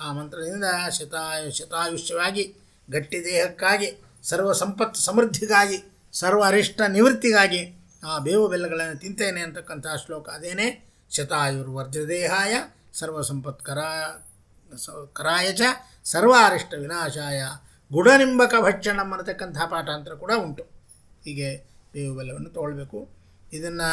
ಆ ಮಂತ್ರದಿಂದ ಶತಾಯುಷ್ಯವಾಗಿ, ಗಟ್ಟಿ ದೇಹಕ್ಕಾಗಿ, ಸರ್ವ ಸಂಪತ್ತು ಸಮೃದ್ಧಿಗಾಗಿ, ಸರ್ವ ಅರಿಷ್ಟ ನಿವೃತ್ತಿಗಾಗಿ ಆ ಬೇವು ಬೆಲ್ಲಗಳನ್ನು ತಿಂತೇನೆ ಅಂತಕ್ಕಂಥ ಶ್ಲೋಕ ಅದೇನೇ ಶತಾಯುರ್ವರ್ಜದೇಹಾಯ ಸರ್ವಸಂಪತ್ಕರಾಯ ಚ ಸರ್ವಾರಿಷ್ಟ ವಿನಾಶಾಯ ಗುಡನಿಂಬಕ ಭಕ್ಷಣಂ ಅನ್ನತಕ್ಕಂಥ ಪಾಠಾಂತರ ಕೂಡ ಉಂಟು. ಹೀಗೆ ಬೇವು ಬೆಲ್ಲವನ್ನು ತೊಗೊಳ್ಬೇಕು. ಇದನ್ನು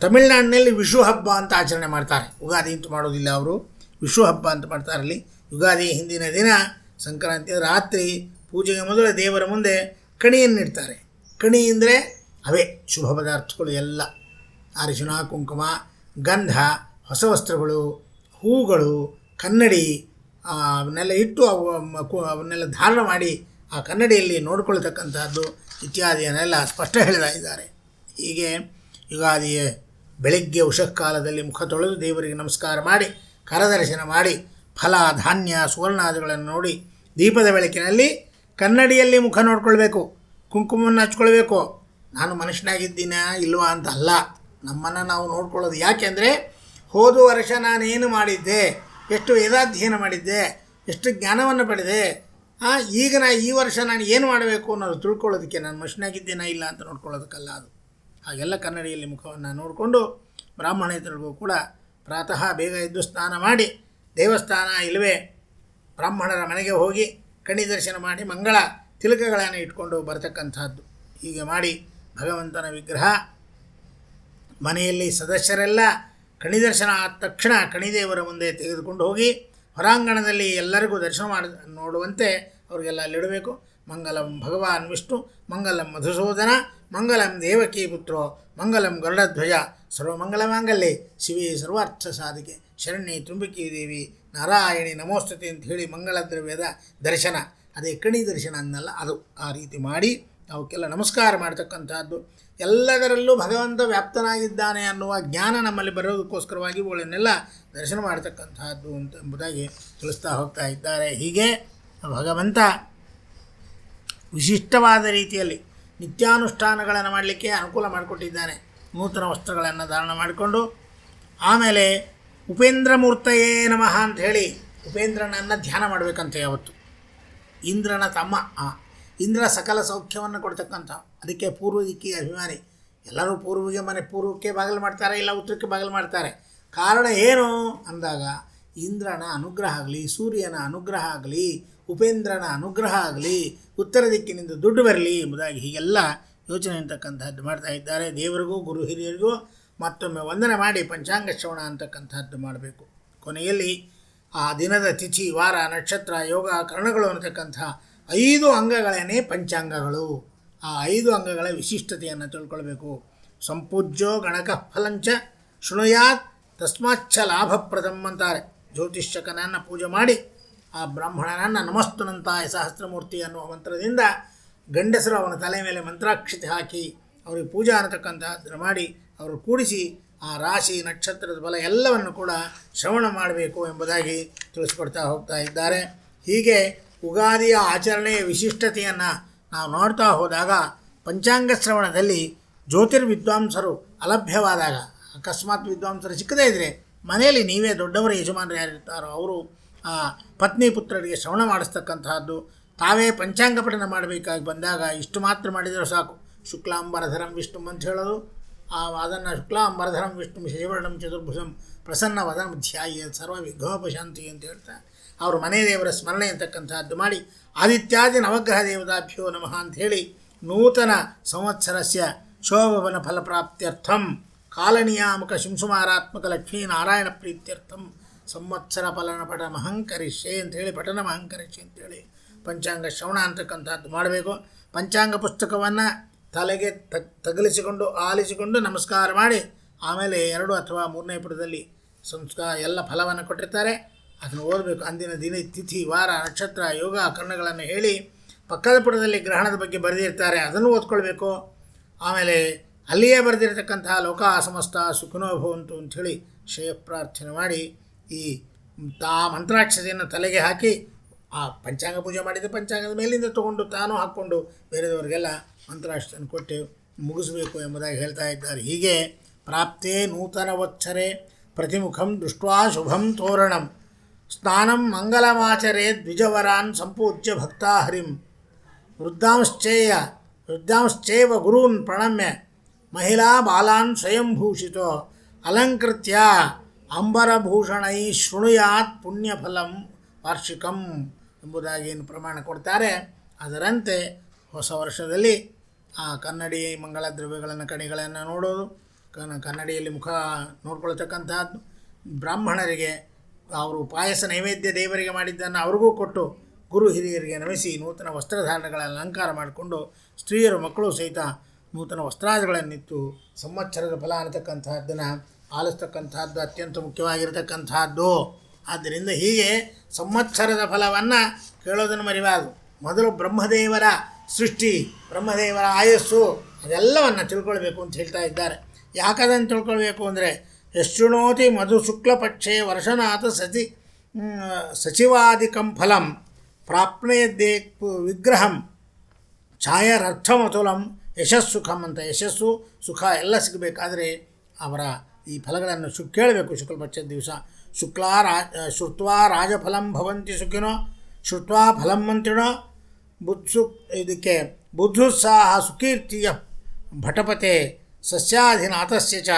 ತಮಿಳುನಾಡಿನಲ್ಲಿ ವಿಷು ಹಬ್ಬ ಅಂತ ಆಚರಣೆ ಮಾಡ್ತಾರೆ. ಯುಗಾದಿ ಅಂತ ಮಾಡೋದಿಲ್ಲ ಅವರು, ವಿಷು ಹಬ್ಬ ಅಂತ ಮಾಡ್ತಾರಲ್ಲಿ. ಯುಗಾದಿ ಹಿಂದಿನ ದಿನ ಸಂಕ್ರಾಂತಿ ರಾತ್ರಿ ಪೂಜೆಗೆ ಮೊದಲು ದೇವರ ಮುಂದೆ ಕಣಿಯನ್ನಿಡ್ತಾರೆ. ಕಣಿ ಅಂದರೆ ಅವೇ ಶುಭ ಪದಾರ್ಥಗಳು ಎಲ್ಲ, ಅರಿಶಿಣ, ಕುಂಕುಮ, ಗಂಧ, ಹೊಸ ವಸ್ತ್ರಗಳು, ಹೂಗಳು, ಕನ್ನಡಿ ಅವನ್ನೆಲ್ಲ ಇಟ್ಟು ಅವನ್ನೆಲ್ಲ ಧಾರಣ ಮಾಡಿ ಆ ಕನ್ನಡಿಯಲ್ಲಿ ನೋಡಿಕೊಳ್ತಕ್ಕಂಥದ್ದು ಇತ್ಯಾದಿಯನ್ನೆಲ್ಲ ಸ್ಪಷ್ಟ ಹೇಳ್ತಾ ಇದ್ದಾರೆ. ಹೀಗೆ ಯುಗಾದಿಯ ಬೆಳಗ್ಗೆ ಉಷಃಕಾಲದಲ್ಲಿ ಮುಖ ತೊಳೆದು ದೇವರಿಗೆ ನಮಸ್ಕಾರ ಮಾಡಿ ಕರದರ್ಶನ ಮಾಡಿ ಫಲ, ಧಾನ್ಯ, ಸುವರ್ಣಾದಿಗಳನ್ನು ನೋಡಿ ದೀಪದ ಬೆಳಕಿನಲ್ಲಿ ಕನ್ನಡಿಯಲ್ಲಿ ಮುಖ ನೋಡ್ಕೊಳ್ಬೇಕು. ಕುಂಕುಮವನ್ನು ಹಚ್ಕೊಳ್ಬೇಕು. ನಾನು ಮನುಷ್ಯನಾಗಿದ್ದೀನ ಇಲ್ವಾ ಅಂತ ಅಲ್ಲ, ನಮ್ಮನ್ನು ನಾವು ನೋಡ್ಕೊಳ್ಳೋದು. ಯಾಕೆಂದರೆ ಹೋದ ವರ್ಷ ನಾನೇನು ಮಾಡಿದ್ದೆ, ಎಷ್ಟು ವೇದಾಧ್ಯಯನ ಮಾಡಿದ್ದೆ, ಎಷ್ಟು ಜ್ಞಾನವನ್ನು ಪಡೆದೆ, ಈಗ ಈ ವರ್ಷ ನಾನು ಏನು ಮಾಡಬೇಕು ಅನ್ನೋದು ತಿಳ್ಕೊಳ್ಳೋದಕ್ಕೆ ನಾನು ಮನುಷ್ಯನಾಗಿದ್ದೇನಾ ಇಲ್ಲ ಅಂತ ನೋಡ್ಕೊಳ್ಳೋದಕ್ಕಲ್ಲ ಅದು. ಹಾಗೆಲ್ಲ ಕನ್ನಡಿಯಲ್ಲಿ ಮುಖವನ್ನು ನೋಡಿಕೊಂಡು ಬ್ರಾಹ್ಮಣೇತರಿಗೂ ಕೂಡ ಪ್ರಾತಃ ಬೇಗ ಎದ್ದು ಸ್ನಾನ ಮಾಡಿ ದೇವಸ್ಥಾನ ಇಲ್ಲವೇ ಬ್ರಾಹ್ಮಣರ ಮನೆಗೆ ಹೋಗಿ ಕಣಿ ದರ್ಶನ ಮಾಡಿ ಮಂಗಳ ತಿಲಕಗಳನ್ನು ಇಟ್ಕೊಂಡು ಬರತಕ್ಕಂಥದ್ದು. ಹೀಗೆ ಮಾಡಿ ಭಗವಂತನ ವಿಗ್ರಹ ಮನೆಯಲ್ಲಿ ಸದಸ್ಯರೆಲ್ಲ ಕಣಿದರ್ಶನ ಆದ ತಕ್ಷಣ ಕಣಿದೇವರ ಮುಂದೆ ತೆಗೆದುಕೊಂಡು ಹೋಗಿ ಹೊರಾಂಗಣದಲ್ಲಿ ಎಲ್ಲರಿಗೂ ದರ್ಶನ ನೋಡುವಂತೆ ಅವರಿಗೆಲ್ಲ ಅಲ್ಲಿಡಬೇಕು. ಮಂಗಲಂ ಭಗವಾನ್ ವಿಷ್ಣು, ಮಂಗಲಂ ಮಧುಸೂದನ, ಮಂಗಲಂ ದೇವಕೀ ಪುತ್ರೋ, ಮಂಗಲಂ ಗರುಡಧ್ವಜ, ಸರ್ವಮಂಗಲ ಮಾಂಗಲ್ಯೆ ಶಿವೆ ಸರ್ವಾರ್ಥ ಸಾಧಿಕೆ ಶರಣ್ಯೆ ತ್ರ್ಯಂಬಕೀ ದೇವಿ ನಾರಾಯಣಿ ನಮೋಸ್ತುತೆ ಅಂತ ಹೇಳಿ ಮಂಗಳ ದ್ರವ್ಯದ ದರ್ಶನ, ಅದೇ ಕಣಿ ದರ್ಶನ ಅನ್ನಲ್ಲ, ಅದು ಆ ರೀತಿ ಮಾಡಿ ಅವಕ್ಕೆಲ್ಲ ನಮಸ್ಕಾರ ಮಾಡ್ತಕ್ಕಂಥದ್ದು. ಎಲ್ಲದರಲ್ಲೂ ಭಗವಂತ ವ್ಯಾಪ್ತನಾಗಿದ್ದಾನೆ ಅನ್ನುವ ಜ್ಞಾನ ನಮ್ಮಲ್ಲಿ ಬರೋದಕ್ಕೋಸ್ಕರವಾಗಿ ಇವುಗಳನ್ನೆಲ್ಲ ದರ್ಶನ ಮಾಡ್ತಕ್ಕಂಥದ್ದು ಎಂಬುದಾಗಿ ತಿಳಿಸ್ತಾ ಹೋಗ್ತಾ ಇದ್ದಾರೆ. ಹೀಗೆ ಭಗವಂತ ವಿಶಿಷ್ಟವಾದ ರೀತಿಯಲ್ಲಿ ನಿತ್ಯಾನುಷ್ಠಾನಗಳನ್ನು ಮಾಡಲಿಕ್ಕೆ ಅನುಕೂಲ ಮಾಡಿಕೊಟ್ಟಿದ್ದಾನೆ. ನೂತನ ವಸ್ತ್ರಗಳನ್ನು ಧಾರಣ ಮಾಡಿಕೊಂಡು ಆಮೇಲೆ ಉಪೇಂದ್ರ ಮೂರ್ತಯೇ ನಮಃ ಅಂತ ಹೇಳಿ ಉಪೇಂದ್ರನನ್ನು ಧ್ಯಾನ ಮಾಡಬೇಕಂತೆ. ಯಾವತ್ತು ಇಂದ್ರನ ತಮ್ಮ ಇಂದ್ರ ಸಕಲ ಸೌಖ್ಯವನ್ನು ಕೊಡ್ತಕ್ಕಂಥ, ಅದಕ್ಕೆ ಪೂರ್ವ ದಿಕ್ಕಿಗೆ ಅಭಿಮಾನಿ. ಎಲ್ಲರೂ ಪೂರ್ವಕ್ಕೆ ಬಾಗಿಲು ಮಾಡ್ತಾರೆ, ಇಲ್ಲ ಉತ್ತರಕ್ಕೆ ಬಾಗಿಲು ಮಾಡ್ತಾರೆ. ಕಾರಣ ಏನು ಅಂದಾಗ ಇಂದ್ರನ ಅನುಗ್ರಹ ಆಗಲಿ, ಸೂರ್ಯನ ಅನುಗ್ರಹ ಆಗಲಿ, ಉಪೇಂದ್ರನ ಅನುಗ್ರಹ ಆಗಲಿ, ಉತ್ತರ ದಿಕ್ಕಿನಿಂದ ದುಡ್ಡು ಬರಲಿ ಎಂಬುದಾಗಿ ಹೀಗೆಲ್ಲ ಯೋಚನೆ ಅಂತಕ್ಕಂಥದ್ದು ಮಾಡ್ತಾ ಇದ್ದಾರೆ. ದೇವರಿಗೂ ಗುರು ಹಿರಿಯರಿಗೂ ಮತ್ತೊಮ್ಮೆ ವಂದನೆ ಮಾಡಿ ಪಂಚಾಂಗ ಶ್ರವಣ ಅಂತಕ್ಕಂಥದ್ದು ಮಾಡಬೇಕು. ಕೊನೆಯಲ್ಲಿ ಆ ದಿನದ ತಿಥಿ, ವಾರ, ನಕ್ಷತ್ರ, ಯೋಗ, ಕರ್ಣಗಳು ಅನ್ನತಕ್ಕಂಥ 5 ಅಂಗಗಳೇನೇ ಪಂಚಾಂಗಗಳು. ಆ 5 ಅಂಗಗಳ ವಿಶಿಷ್ಟತೆಯನ್ನು ತಿಳ್ಕೊಳ್ಬೇಕು. ಸಂಪೂಜ್ಯೋ ಗಣಕ ಫಲಂಚ ಶೃಣುಯಾತ್ ತಸ್ಮಾಚ್ಛ ಲಾಭಪ್ರದಂ ಅಂತಾರೆ. ಜ್ಯೋತಿಷ್ಯಕನನ್ನು ಪೂಜೆ ಮಾಡಿ ಆ ಬ್ರಾಹ್ಮಣನನ್ನು ನಮಸ್ತುನಂತಾಯ ಸಹಸ್ರಮೂರ್ತಿ ಅನ್ನುವ ಮಂತ್ರದಿಂದ ಗಂಡಸರು ಅವನ ತಲೆ ಮೇಲೆ ಮಂತ್ರಾಕ್ಷತೆ ಹಾಕಿ ಅವರಿಗೆ ಪೂಜಾ ಅನ್ನತಕ್ಕಂಥದ್ದನ್ನು ಮಾಡಿ ಅವರು ಕೂಡಿಸಿ ಆ ರಾಶಿ ನಕ್ಷತ್ರದ ಫಲ ಎಲ್ಲವನ್ನು ಕೂಡ ಶ್ರವಣ ಮಾಡಬೇಕು ಎಂಬುದಾಗಿ ತಿಳಿಸ್ಕೊಡ್ತಾ ಹೋಗ್ತಾ ಇದ್ದಾರೆ. ಹೀಗೆ ಉಗಾದಿಯ ಆಚರಣೆಯ ವಿಶಿಷ್ಟತೆಯನ್ನು ನಾವು ನೋಡ್ತಾ ಹೋದಾಗ ಪಂಚಾಂಗ ಶ್ರವಣದಲ್ಲಿ ಜ್ಯೋತಿರ್ವಿದ್ವಾಂಸರು ಅಲಭ್ಯವಾದಾಗ, ಅಕಸ್ಮಾತ್ ವಿದ್ವಾಂಸರು ಸಿಕ್ಕದೇ ಇದ್ದರೆ ಮನೆಯಲ್ಲಿ ನೀವೇ ದೊಡ್ಡವರು ಯಜಮಾನರು ಯಾರಿರ್ತಾರೋ ಅವರು ಆ ಪತ್ನಿ ಪುತ್ರರಿಗೆ ಶ್ರವಣ ಮಾಡಿಸ್ತಕ್ಕಂತಹದ್ದು. ತಾವೇ ಪಂಚಾಂಗ ಪಠನ ಮಾಡಬೇಕಾಗಿ ಬಂದಾಗ ಇಷ್ಟು ಮಾತ್ರ ಮಾಡಿದರೆ ಸಾಕು. ಶುಕ್ಲಾಂಬರಧರಂ ವಿಷ್ಣು ಅಂತ ಹೇಳೋದು, ಅದನ್ನು ಶುಕ್ಲಾಂಬರಧರಂ ವಿಷ್ಣು ಶಶಿವರ್ಣಂ ಚತುರ್ಭುಜಂ ಪ್ರಸನ್ನ ವದನ ಧ್ಯಾಯ ಸರ್ವ ವಿಘ್ನೋಪಶಾಂತಿ ಅಂತ ಹೇಳ್ತಾ ಅವರು ಮನೆ ದೇವರ ಸ್ಮರಣೆ ಅಂತಕ್ಕಂಥದ್ದು ಮಾಡಿ ಆದಿತ್ಯಾದಿ ನವಗ್ರಹ ದೇವತಾಭ್ಯೋ ನಮಃ ಅಂಥೇಳಿ ನೂತನ ಸಂವತ್ಸರಸ್ಯ ಶೋಭವನ ಫಲಪ್ರಾಪ್ತ್ಯರ್ಥಂ ಕಾಲನಿಯಾಮಕ ಶಿಂಸುಮಾರಾತ್ಮಕ ಲಕ್ಷ್ಮೀನಾರಾಯಣ ಪ್ರೀತ್ಯರ್ಥಂ ಸಂವತ್ಸರ ಫಲನ ಪಠ ಮಹಂಕರಿಷ್ಯೆ ಅಂಥೇಳಿ ಪಠನ ಮಹಂಕರಿಷ್ಯೆ ಅಂತೇಳಿ ಪಂಚಾಂಗ ಶ್ರವಣ ಅಂತಕ್ಕಂಥದ್ದು ಮಾಡಬೇಕು. ಪಂಚಾಂಗ ಪುಸ್ತಕವನ್ನು ತಲೆಗೆ ತಗಲಿಸಿಕೊಂಡು ಆಲಿಸಿಕೊಂಡು ನಮಸ್ಕಾರ ಮಾಡಿ ಆಮೇಲೆ 2 ಅಥವಾ 3ನೇ ಪುಟದಲ್ಲಿ ಎಲ್ಲ ಫಲವನ್ನು ಕೊಟ್ಟಿರ್ತಾರೆ, ಅದನ್ನು ಓದಬೇಕು. ಅಂದಿನ ದಿನ ತಿಥಿ, ವಾರ, ನಕ್ಷತ್ರ, ಯೋಗ, ಕರ್ಣಗಳನ್ನು ಹೇಳಿ ಪಕ್ಕದ ಪುಟದಲ್ಲಿ ಗ್ರಹಣದ ಬಗ್ಗೆ ಬರೆದಿರ್ತಾರೆ, ಅದನ್ನು ಓದ್ಕೊಳ್ಬೇಕು. ಆಮೇಲೆ ಅಲ್ಲಿಯೇ ಬರೆದಿರತಕ್ಕಂತಹ ಲೋಕ ಸಮಸ್ತ ಸುಖಿನೋ ಭವಂತು ಅಂಥೇಳಿ ಶ್ರೇಯ ಪ್ರಾರ್ಥನೆ ಮಾಡಿ ಈ ಮಂತ್ರಾಕ್ಷತೆಯನ್ನು ತಲೆಗೆ ಹಾಕಿ ಆ ಪಂಚಾಂಗ ಪೂಜೆ ಮಾಡಿದ ಪಂಚಾಂಗದ ಮೇಲಿಂದ ತೊಗೊಂಡು ತಾನು ಹಾಕ್ಕೊಂಡು ಬೇರೆದವರಿಗೆಲ್ಲ ಮಂತ್ರಾಕ್ಷತೆಯನ್ನು ಕೊಟ್ಟು ಮುಗಿಸಬೇಕು ಎಂಬುದಾಗಿ ಹೇಳ್ತಾ ಇದ್ದಾರೆ. ಹೀಗೆ ಪ್ರಾಪ್ತೇ ನೂತನ ವತ್ಸರೆ ಪ್ರತಿಮುಖಂ ದೃಷ್ಟ್ವಾ ಶುಭಂ ತೋರಣಂ ಸ್ನಾನಂ ಮಂಗಲಮಾಚರೇ ದ್ವಿಜವರಾನ್ ಸಂಪೂಜ್ಯ ಭಕ್ತಾ ಹರಿಂ ವೃದ್ಧಾಂಶ್ಚೈವ ಗುರೂನ್ ಪ್ರಣಮ್ಯ ಮಹಿಳಾ ಬಾಲಾನ್ ಸ್ವಯಂಭೂಷಿತೋ ಅಲಂಕೃತ್ಯ ಅಂಬರಭೂಷಣೈ ಶೃಣುಯಾತ್ ಪುಣ್ಯಫಲಂ ವಾರ್ಷಿಕಂ ಎಂಬುದಾಗಿ ಏನು ಪ್ರಮಾಣ ಕೊಡ್ತಾರೆ. ಅದರಂತೆ ಹೊಸ ವರ್ಷದಲ್ಲಿ ಆ ಕನ್ನಡಿ ಮಂಗಳ ದ್ರವ್ಯಗಳನ್ನು ಕಣಿಗಳನ್ನು ನೋಡೋದು, ಕನ್ನಡಿಯಲ್ಲಿ ಮುಖ ನೋಡ್ಕೊಳ್ತಕ್ಕಂಥದ್ದು, ಬ್ರಾಹ್ಮಣರಿಗೆ ಅವರು ಪಾಯಸ ನೈವೇದ್ಯ ದೇವರಿಗೆ ಮಾಡಿದ್ದನ್ನು ಅವ್ರಿಗೂ ಕೊಟ್ಟು ಗುರು ಹಿರಿಯರಿಗೆ ನಮಿಸಿ ನೂತನ ವಸ್ತ್ರಧಾರಣೆಗಳ ಅಲಂಕಾರ ಮಾಡಿಕೊಂಡು ಸ್ತ್ರೀಯರು ಮಕ್ಕಳು ಸಹಿತ ನೂತನ ವಸ್ತ್ರಾದಿಗಳನ್ನಿತ್ತು ಸಂವತ್ಸರದ ಫಲ ಅನ್ನತಕ್ಕಂಥದ್ದನ್ನು ಆಲಿಸ್ತಕ್ಕಂಥದ್ದು ಅತ್ಯಂತ ಮುಖ್ಯವಾಗಿರತಕ್ಕಂಥದ್ದು. ಆದ್ದರಿಂದ ಹೀಗೆ ಸಂವತ್ಸರದ ಫಲವನ್ನು ಕೇಳೋದನ್ನು ಮರಿಬಾರದು. ಮೊದಲು ಬ್ರಹ್ಮದೇವರ ಸೃಷ್ಟಿ, ಬ್ರಹ್ಮದೇವರ ಆಯಸ್ಸು ಅದೆಲ್ಲವನ್ನು ತಿಳ್ಕೊಳ್ಬೇಕು ಅಂತ ಹೇಳ್ತಾ ಇದ್ದಾರೆ. ಯಾಕದನ್ನು ತಿಳ್ಕೊಳ್ಬೇಕು ಅಂದರೆ ಯಶೃಣೋತಿ ಮಧು ಶುಕ್ಲಪಕ್ಷೆ ವರ್ಷನಾಥ ಸಚಿವಾದಿಕಂ ಫಲಂ ಪ್ರಾಪ್ನೇದ್ದೇ ವಿಗ್ರಹಂ ಛಾಯರರ್ಥಮತುಲಂ ಯಶಸ್ಸುಖಂ ಅಂತ. ಯಶಸ್ಸು ಸುಖ ಎಲ್ಲ ಸಿಗಬೇಕಾದ್ರೆ ಅವರ ಈ ಫಲಗಳನ್ನು ಕೇಳಬೇಕು. ಶುಕ್ಲಪಕ್ಷದ ದಿವಸ ಶ್ರುತ್ವಾ ರಾಜಫಲಂ ಭವಂತಿ ಸುಖಿನೋ ಶ್ರುತ್ವಾ ಫಲಂ ಮಂತ್ರಿಣೋ ಇದಕ್ಕೆ ಬುದ್ಧುತ್ಸಾಹ ಸುಕೀರ್ತಿಯ ಭಟಪತೆ ಸಸ್ಯಾಧಿನಾಥಸ್ಯ ಚ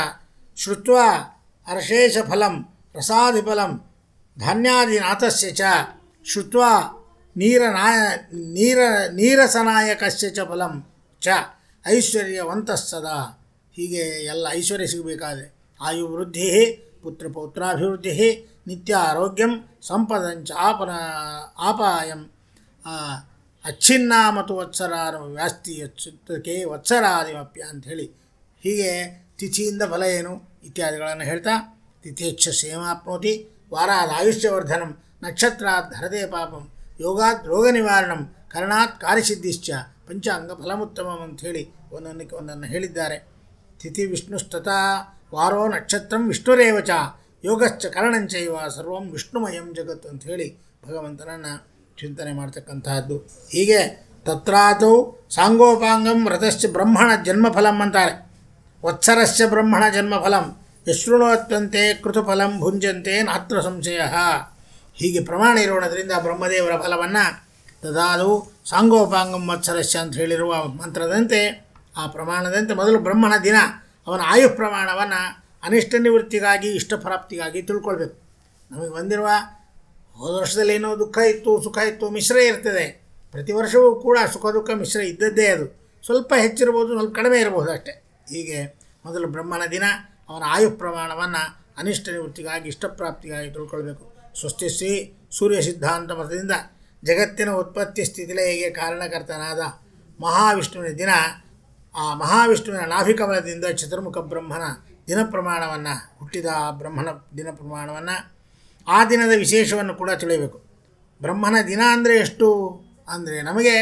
ಶ್ರುತ್ವಾ ಅರ್ಷೇಶ ಫಲಂ ರಸಾದಿಫಲಂ ಧಾನ್ಯಾದಿನಾಥಸ್ಯ ಚ ಶ್ರುತ್ವಾ ನೀರಸನಾಯಕಸ್ಯ ಚ ಫಲಂ ಚ ಐಶ್ವರ್ಯವಂತಃ ಸದಾ. ಹೀಗೆ ಎಲ್ಲ ಐಶ್ವರ್ಯ ಸಿಗಬೇಕಾದ್ರೆ ಆಯು ವೃದ್ಧಿ, ಪುತ್ರ ಪೌತ್ರಾಭಿವೃದ್ಧಿ, ನಿತ್ಯ ಆರೋಗ್ಯಂ, ಸಂಪದಂಚ ಆಪಾಯಂ, ಅಚ್ಛಿನ್ನ ಮತ್ತು ವತ್ಸರಾರ ವ್ಯಾಸ್ತಿ ಅಚ್ಯುತಕ್ಕೆ ವತ್ಸರಾದಿಮಪ್ಯ ಅಂಥೇಳಿ ಹೀಗೆ ತಿಥಿಯಿಂದ ಫಲ ಏನು ಇತ್ಯಾದಿಗಳನ್ನು ಹೇಳ್ತಾ, ತಿಥೇಚ್ಛ ಸೇಮಾಪ್ನೋತಿ, ವಾರಾದ ಆಯುಷ್ಯವರ್ಧನಂ, ನಕ್ಷತ್ರಾತ್ ಧರದೇ ಪಾಪಂ, ಯೋಗಾತ್ ರೋಗ ನಿವಾರಣಂ, ಕರ್ಣಾತ್ ಕಾರ್ಯಸಿದ್ಧಿಶ್ಚ, ಪಂಚಾಂಗ ಫಲಮುತ್ತಮಂ ಅಂಥೇಳಿ ಒಂದನ್ನು ಹೇಳಿದ್ದಾರೆ. ತಿಥಿ ವಿಷ್ಣುಸ್ತಥಾ ವಾರೋ ನಕ್ಷತ್ರಂ ವಿಷ್ಣುರೇವ ಚ, ಯೋಗಶ್ಚ ಕರ್ಣಂಚೈವ ಸರ್ವಂ ವಿಷ್ಣುಮಯಂ ಜಗತ್ ಅಂಥೇಳಿ ಭಗವಂತನನ್ನು ಚಿಂತನೆ ಮಾಡ್ತಕ್ಕಂತಹದ್ದು. ಹೀಗೆ ತತ್ರಾತೌ ಸಾಂಗೋಪಾಂಗಂ ರಥಶ್ಚ ಬ್ರಹ್ಮಣ ಜನ್ಮಫಲಂ ಅಂತಾರೆ. ವತ್ಸರಶ್ಚ ಬ್ರಹ್ಮಣ ಜನ್ಮಫಲಂ ಯಶೃಣೋತ್ಯಂತೆ ಕೃತಫಲಂ ಭುಂಜಂತೆ ನಾತ್ರ ಸಂಶಯ. ಹೀಗೆ ಪ್ರಮಾಣ ಇರೋಣದ್ರಿಂದ ಬ್ರಹ್ಮದೇವರ ಫಲವನ್ನು ತದಾದು ಸಾಂಗೋಪಾಂಗಂ ವತ್ಸರಶ್ಚ ಅಂತ ಹೇಳಿರುವ ಮಂತ್ರದಂತೆ, ಆ ಪ್ರಮಾಣದಂತೆ ಮೊದಲು ಬ್ರಹ್ಮಣ ದಿನ ಅವನ ಆಯು ಪ್ರಮಾಣವನ್ನು ಅನಿಷ್ಟ ನಿವೃತ್ತಿಗಾಗಿ ಇಷ್ಟಪ್ರಾಪ್ತಿಗಾಗಿ ತಿಳ್ಕೊಳ್ಬೇಕು. ನಮಗೆ ಬಂದಿರುವ ಹೋದ ವರ್ಷದಲ್ಲಿ ಏನೋ ದುಃಖ ಇತ್ತು, ಸುಖ ಇತ್ತು, ಮಿಶ್ರ ಇರ್ತದೆ. ಪ್ರತಿ ವರ್ಷವೂ ಕೂಡ ಸುಖ ದುಃಖ ಮಿಶ್ರ ಇದ್ದದ್ದೇ. ಅದು ಸ್ವಲ್ಪ ಹೆಚ್ಚಿರ್ಬೋದು, ಸ್ವಲ್ಪ ಕಡಿಮೆ ಇರ್ಬೋದು ಅಷ್ಟೇ. ಹೀಗೆ ಮೊದಲು ಬ್ರಹ್ಮನ ದಿನ ಅವನ ಆಯು ಪ್ರಮಾಣವನ್ನು ಅನಿಷ್ಟ ನಿವೃತ್ತಿಗಾಗಿ ಇಷ್ಟಪ್ರಾಪ್ತಿಗಾಗಿ ತಿಳ್ಕೊಳ್ಬೇಕು. ಸ್ವಸ್ತಿಶ್ರೀ ಸೂರ್ಯ ಸಿದ್ಧಾಂತ ಮತದಿಂದ ಜಗತ್ತಿನ ಉತ್ಪತ್ತಿ ಸ್ಥಿತಿಲಯಗೆ ಕಾರಣಕರ್ತನಾದ ಮಹಾವಿಷ್ಣುವಿನ ದಿನ, ಆ ಮಹಾವಿಷ್ಣುವಿನ ನಾಭಿಕಮಲದಿಂದ ಚತುರ್ಮುಖ ಬ್ರಹ್ಮನ ದಿನ ಪ್ರಮಾಣವನ್ನು, ಹುಟ್ಟಿದ ಬ್ರಹ್ಮನ ದಿನ ಪ್ರಮಾಣವನ್ನು, ಆ ದಿನದ ವಿಶೇಷವನ್ನು ಕೂಡ ತಿಳಿಯಬೇಕು. ಬ್ರಹ್ಮನ ದಿನ ಅಂದರೆ ಎಷ್ಟು ಅಂದರೆ, ನಮಗೆ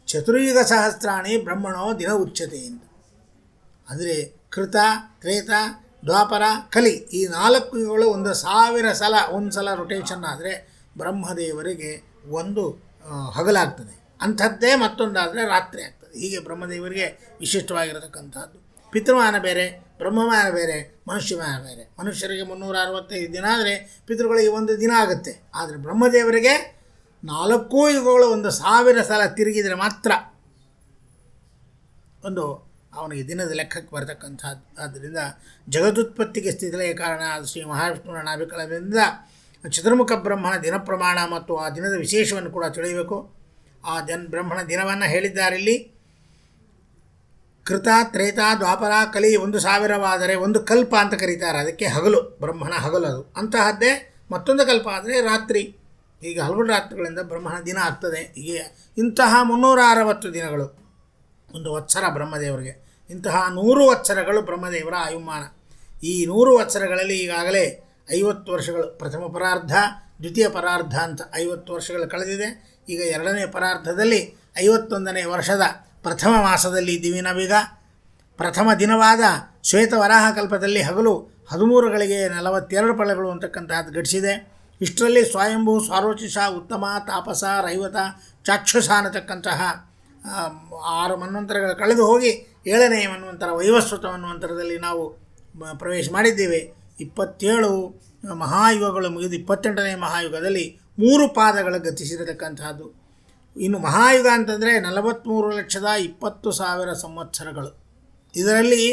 ಚತುರ್ಯುಗ ಸಹಸ್ರಾಣಿ ಬ್ರಹ್ಮಣೋ ದಿನ ಉಚ್ಯತೆ ಅಂತ. ಅಂದರೆ ಕೃತ, ತ್ರೇತ, ದ್ವಾಪರ, ಕಲಿ ಈ 4 ಯುಗಗಳು 1000 ಸಲ ಒಂದು ಸಲ ರೊಟೇಷನ್ ಆದರೆ ಬ್ರಹ್ಮದೇವರಿಗೆ ಒಂದು ಹಗಲಾಗ್ತದೆ. ಅಂಥದ್ದೇ ಮತ್ತೊಂದಾದರೆ ರಾತ್ರಿ ಆಗ್ತದೆ. ಹೀಗೆ ಬ್ರಹ್ಮದೇವರಿಗೆ ವಿಶಿಷ್ಟವಾಗಿರತಕ್ಕಂಥದ್ದು. ಪಿತೃಮಾನ ಬೇರೆ, ಬ್ರಹ್ಮಮಾನ ಬೇರೆ, ಮನುಷ್ಯಮಾನ ಬೇರೆ. ಮನುಷ್ಯರಿಗೆ 365 ದಿನ ಆದರೆ ಪಿತೃಗಳಿಗೆ ಒಂದು ದಿನ ಆಗುತ್ತೆ. ಆದರೆ ಬ್ರಹ್ಮದೇವರಿಗೆ 4 ಯುಗಗಳು 1000 ಸಲ ತಿರುಗಿದರೆ ಮಾತ್ರ ಒಂದು ಅವನಿಗೆ ದಿನದ ಲೆಕ್ಕಕ್ಕೆ ಬರತಕ್ಕಂಥದ್ದು. ಆದ್ದರಿಂದ ಜಗದುತ್ಪತ್ತಿಗೆ ಸ್ಥಿತಿಲಯ ಕಾರಣ ಶ್ರೀ ಮಹಾವಿಷ್ಣುವಿನ ನಾಭಿಕಲದಿಂದ ಚತುರ್ಮುಖ ಬ್ರಹ್ಮನ ದಿನ ಪ್ರಮಾಣ ಮತ್ತು ಆ ದಿನದ ವಿಶೇಷವನ್ನು ಕೂಡ ತಿಳಿಯಬೇಕು. ಆ ಬ್ರಹ್ಮನ ದಿನವನ್ನು ಹೇಳಿದ್ದಾರಿಲ್ಲಿ. ಕೃತ, ತ್ರೇತ, ದ್ವಾಪರ, ಕಲಿ 1000ವಾದರೆ ಒಂದು ಕಲ್ಪ ಅಂತ ಕರೀತಾರೆ. ಅದಕ್ಕೆ ಹಗಲು, ಬ್ರಹ್ಮನ ಹಗಲು ಅದು. ಅಂತಹದ್ದೇ ಮತ್ತೊಂದು ಕಲ್ಪ ಆದರೆ ರಾತ್ರಿ. ಹೀಗೆ ಹಲವು ರಾತ್ರಿಗಳಿಂದ ಬ್ರಹ್ಮನ ದಿನ ಆಗ್ತದೆ. ಹೀಗೆ ಇಂತಹ 360 ದಿನಗಳು ಒಂದು ವತ್ಸರ ಬ್ರಹ್ಮದೇವರಿಗೆ. ಇಂತಹ 100 ವತ್ಸರಗಳು ಬ್ರಹ್ಮದೇವರ ಆಯುಮಾನ. ಈ 100 ವತ್ಸರಗಳಲ್ಲಿ ಈಗಾಗಲೇ 50 ವರ್ಷಗಳು, ಪ್ರಥಮ ಪರಾರ್ಧ, ದ್ವಿತೀಯ ಪರಾರ್ಧ ಅಂತ 50 ವರ್ಷಗಳು ಕಳೆದಿದೆ. ಈಗ 2ನೇ ಪರಾರ್ಧದಲ್ಲಿ 51ನೇ ವರ್ಷದ ಪ್ರಥಮ ಮಾಸದಲ್ಲಿ ಇದ್ದೀವಿ ನಾವೀಗ. ಪ್ರಥಮ ದಿನವಾದ ಶ್ವೇತವರಾಹ ಕಲ್ಪದಲ್ಲಿ ಹಗಲು 13 ಗಳಿಗೆ 42 ಫಲಗಳು ಅಂತಕ್ಕಂತಹದ್ದು ಘಟಿಸಿದೆ. ಇಷ್ಟರಲ್ಲಿ ಸ್ವಯಂಭೂ, ಸ್ವಾರೋಚಿಷ, ಉತ್ತಮ, ತಾಪಸ, ರೈವತ, ಚಾಕ್ಷುಷ ಅನ್ನತಕ್ಕಂತಹ 6 ಮನ್ವಂತರಗಳು ಕಳೆದು ಹೋಗಿ 7ನೇ ಮನ್ವಂತರ ವೈವಸ್ವತ ಮನ್ವಂತರದಲ್ಲಿ ನಾವು ಪ್ರವೇಶ ಮಾಡಿದ್ದೇವೆ. 27 ಮಹಾಯುಗಗಳು ಮುಗಿದು 28ನೇ ಮಹಾಯುಗದಲ್ಲಿ 3 ಪಾದಗಳು ಗತಿಸಿರತಕ್ಕಂತಹದ್ದು. ಇನ್ನು ಮಹಾಯುಗ ಅಂತಂದರೆ 43,20,000 ಸಂವತ್ಸರಗಳು. ಇದರಲ್ಲಿ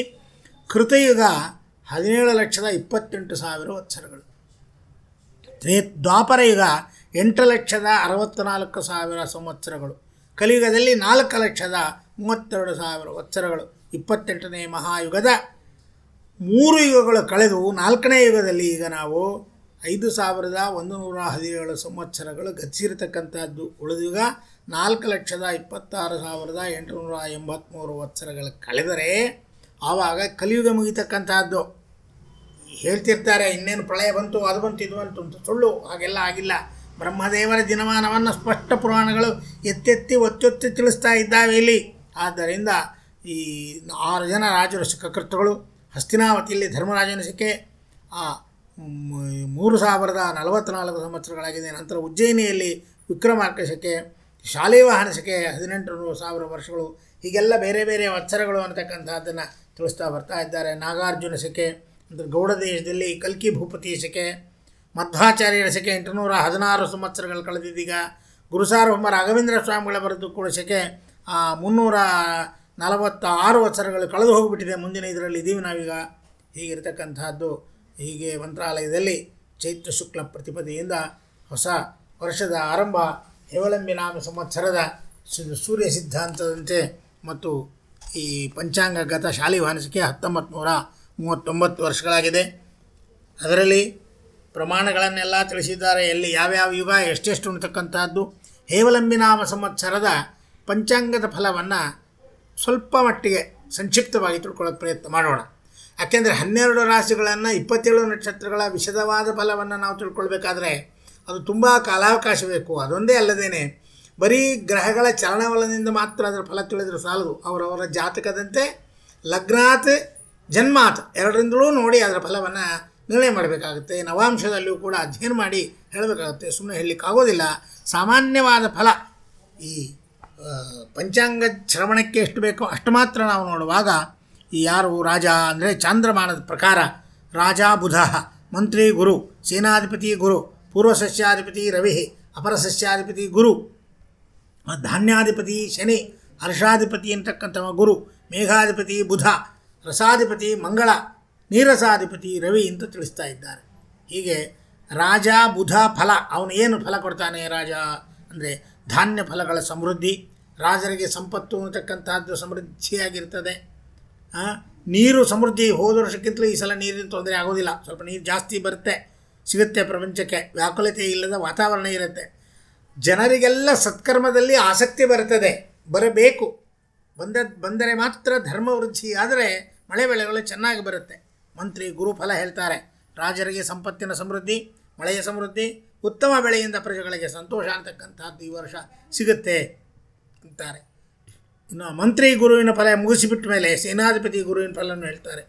ಕೃತಯುಗ 17,28,000 ವತ್ಸರಗಳು. ದ್ವಾಪರಯುಗ 8,64,000 ಸಂವತ್ಸರಗಳು. ಕಲಿಯುಗದಲ್ಲಿ 4,32,000 ವತ್ಸರಗಳು. 28ನೇ ಮಹಾಯುಗದ 3 ಯುಗಗಳು ಕಳೆದು 4ನೇ ಯುಗದಲ್ಲಿ ಈಗ ನಾವು 5,117 ಸಂವತ್ಸರಗಳು ಗತಿಸಿರತಕ್ಕಂಥದ್ದು. ಉಳಿದುಗ 4,26,883 ವತ್ಸರಗಳು ಕಳೆದರೆ ಆವಾಗ ಕಲಿಯುಗ ಮುಗಿತಕ್ಕಂಥದ್ದು. ಹೇಳ್ತಿರ್ತಾರೆ ಇನ್ನೇನು ಪ್ರಳಯ ಬಂತು, ಅದು ಬಂತು, ಇದು ಬಂತು ಅಂತ. ಸುಳ್ಳು, ಹಾಗೆಲ್ಲ ಆಗಿಲ್ಲ. ಬ್ರಹ್ಮದೇವರ ದಿನಮಾನವನ್ನು ಸ್ಪಷ್ಟ ಪುರಾಣಗಳು ಎತ್ತೆತ್ತಿ ಒತ್ತೊತ್ತಿ ತಿಳಿಸ್ತಾ ಇದ್ದಾವೆ ಇಲ್ಲಿ. ಆದ್ದರಿಂದ ಈ 6 ಜನ ರಾಜರು ಶಕಕರ್ತೃಗಳು. ಹಸ್ತಿನಾವತಿಯಲ್ಲಿ ಧರ್ಮರಾಜನ ಶಕೆ 3,044 ಸಂವತ್ಸರಗಳಾಗಿದೆ. ನಂತರ ಉಜ್ಜಯಿನಿಯಲ್ಲಿ ವಿಕ್ರಮಾರ್ಕ ಶಕೆ, ಶಾಲಿವಾಹನ ಶಕೆ 18,000 ವರ್ಷಗಳು. ಹೀಗೆಲ್ಲ ಬೇರೆ ಬೇರೆ ವತ್ಸರಗಳು ಅನ್ನತಕ್ಕಂಥದ್ದನ್ನು ತಿಳಿಸ್ತಾ ಬರ್ತಾ ಇದ್ದಾರೆ. ನಾಗಾರ್ಜುನ ಶಕೆ ಅಂದರೆ ಗೌಡ ದೇಶದಲ್ಲಿ ಕಲ್ಕಿ ಭೂಪತಿ ಶಕೆ, ಮಧ್ವಾಚಾರ್ಯರ ಶಕೆ 816 ಸಂವತ್ಸರಗಳು ಕಳೆದಿದ್ದೀಗ. ಗುರುಸಾರ್ವಭೌಮ ರಾಘವೇಂದ್ರ ಸ್ವಾಮಿಗಳ ಬರೆದು ಕೂಡ ಶಕೆ 346 ವತ್ಸರಗಳು ಕಳೆದು ಹೋಗಿಬಿಟ್ಟಿದೆ. ಮುಂದಿನ ಇದರಲ್ಲಿ ಇದ್ದೀವಿ ನಾವೀಗ. ಹೀಗಿರ್ತಕ್ಕಂಥದ್ದು ಹೀಗೆ ಮಂತ್ರಾಲಯದಲ್ಲಿ ಚೈತ್ರ ಶುಕ್ಲ ಪ್ರತಿಪದೆಯಿಂದ ಹೊಸ ವರ್ಷದ ಆರಂಭ ಹೇವಳಂಬಿ ನಾಮ ಸಂವತ್ಸರದ ಸೂರ್ಯ ಸಿದ್ಧಾಂತದಂತೆ ಮತ್ತು ಈ ಪಂಚಾಂಗಗತ ಶಾಲಿವಾನಿಸಿಕೆ 1939 ವರ್ಷಗಳಾಗಿದೆ. ಅದರಲ್ಲಿ ಪ್ರಮಾಣಗಳನ್ನೆಲ್ಲ ತಿಳಿಸಿದ್ದಾರೆ. ಎಲ್ಲಿ ಯಾವ್ಯಾವ ಯುಗ ಎಷ್ಟೆಷ್ಟು ಅಂತಕ್ಕಂಥದ್ದು. ಹೇವಲಂಬಿ ನಾಮ ಸಂವತ್ಸರದ ಪಂಚಾಂಗದ ಫಲವನ್ನು ಸ್ವಲ್ಪ ಮಟ್ಟಿಗೆ ಸಂಕ್ಷಿಪ್ತವಾಗಿ ತಿಳ್ಕೊಳ್ಳೋಕ್ಕೆ ಪ್ರಯತ್ನ ಮಾಡೋಣ. ಯಾಕೆಂದರೆ 12 ರಾಶಿಗಳನ್ನು 27 ನಕ್ಷತ್ರಗಳ ವಿಶದವಾದ ಫಲವನ್ನು ನಾವು ತಿಳ್ಕೊಳ್ಬೇಕಾದ್ರೆ ಅದು ತುಂಬ ಕಾಲಾವಕಾಶ ಬೇಕು. ಅದೊಂದೇ ಅಲ್ಲದೇನೆ ಬರೀ ಗ್ರಹಗಳ ಚಲನವಲನದಿಂದ ಮಾತ್ರ ಅದರ ಫಲ ತಿಳಿದ್ರೆ ಸಾಲದು. ಅವರವರ ಜಾತಕದಂತೆ ಲಗ್ನಾತ್ ಜನ್ಮಾತ್ ಎರಡರಿಂದಲೂ ನೋಡಿ ಅದರ ಫಲವನ್ನು ನಿರ್ಣಯ ಮಾಡಬೇಕಾಗುತ್ತೆ. ನವಾಂಶದಲ್ಲಿಯೂ ಕೂಡ ಅಧ್ಯಯನ ಮಾಡಿ ಹೇಳಬೇಕಾಗುತ್ತೆ. ಸುಮ್ಮನೆ ಹೇಳಲಿಕ್ಕಾಗೋದಿಲ್ಲ. ಸಾಮಾನ್ಯವಾದ ಫಲ ಈ ಪಂಚಾಂಗ ಶ್ರವಣಕ್ಕೆ ಎಷ್ಟು ಬೇಕೋ ಅಷ್ಟು ಮಾತ್ರ ನಾವು ನೋಡುವಾಗ ಈ ಯಾರು ರಾಜ ಅಂದರೆ ಚಾಂದ್ರಮಾನದ ಪ್ರಕಾರ ರಾಜ ಬುಧ, ಮಂತ್ರಿ ಗುರು, ಸೇನಾಧಿಪತಿ ಗುರು, ಪೂರ್ವ ಸಸ್ಯಾಧಿಪತಿ ರವಿ, ಅಪರ ಸಸ್ಯಾಧಿಪತಿ ಗುರು, ಧಾನ್ಯಾಧಿಪತಿ ಶನಿ, ಹರ್ಷಾಧಿಪತಿ ಅಂತಕ್ಕಂಥವ ಗುರು, ಮೇಘಾಧಿಪತಿ ಬುಧ, ರಸಾಧಿಪತಿ ಮಂಗಳ, ನೀರಸಾಧಿಪತಿ ರವಿ ಅಂತ ತಿಳಿಸ್ತಾ ಇದ್ದಾರೆ. ಹೀಗೆ ರಾಜ ಬುಧ ಫಲ ಅವನು ಏನು ಫಲ ಕೊಡ್ತಾನೆ? ರಾಜ ಅಂದರೆ ಧಾನ್ಯ ಫಲಗಳ ಸಮೃದ್ಧಿ, ರಾಜರಿಗೆ ಸಂಪತ್ತು ಅಂತಕ್ಕಂಥದ್ದು ಸಮೃದ್ಧಿಯಾಗಿರ್ತದೆ. ನೀರು ಸಮೃದ್ಧಿ, ಹೋದ ವರ್ಷಕ್ಕಿಂತಲೂ ಈ ಸಲ ನೀರಿನ ತೊಂದರೆ ಆಗೋದಿಲ್ಲ. ಸ್ವಲ್ಪ ನೀರು ಜಾಸ್ತಿ ಬರುತ್ತೆ, ಸಿಗುತ್ತೆ ಪ್ರಪಂಚಕ್ಕೆ. ವ್ಯಾಕುಲತೆ ಇಲ್ಲದ ವಾತಾವರಣ ಇರುತ್ತೆ. ಜನರಿಗೆಲ್ಲ ಸತ್ಕರ್ಮದಲ್ಲಿ ಆಸಕ್ತಿ ಬರ್ತದೆ, ಬರಬೇಕು. ಬಂದರೆ ಮಾತ್ರ ಧರ್ಮ ವೃದ್ಧಿ ಆದರೆ ಮಳೆ ಬೆಳೆಗಳು ಚೆನ್ನಾಗಿ ಬರುತ್ತೆ. ಮಂತ್ರಿ ಗುರುಫಲ ಹೇಳ್ತಾರೆ. ರಾಜರಿಗೆ ಸಂಪತ್ತಿನ ಸಮೃದ್ಧಿ, ಮಳೆಯ ಸಮೃದ್ಧಿ, ಉತ್ತಮ ಬೆಳೆಯಿಂದ ಪ್ರಜೆಗಳಿಗೆ ಸಂತೋಷ ಅಂತಕ್ಕಂಥದ್ದು ಈ ವರ್ಷ ಸಿಗುತ್ತೆ ಅಂತಾರೆ. ಇನ್ನು ಮಂತ್ರಿ ಗುರುವಿನ ಫಲ ಮುಗಿಸಿಬಿಟ್ಟ ಮೇಲೆ ಸೇನಾಧಿಪತಿ ಗುರುವಿನ ಫಲವನ್ನು ಹೇಳ್ತಾರೆ.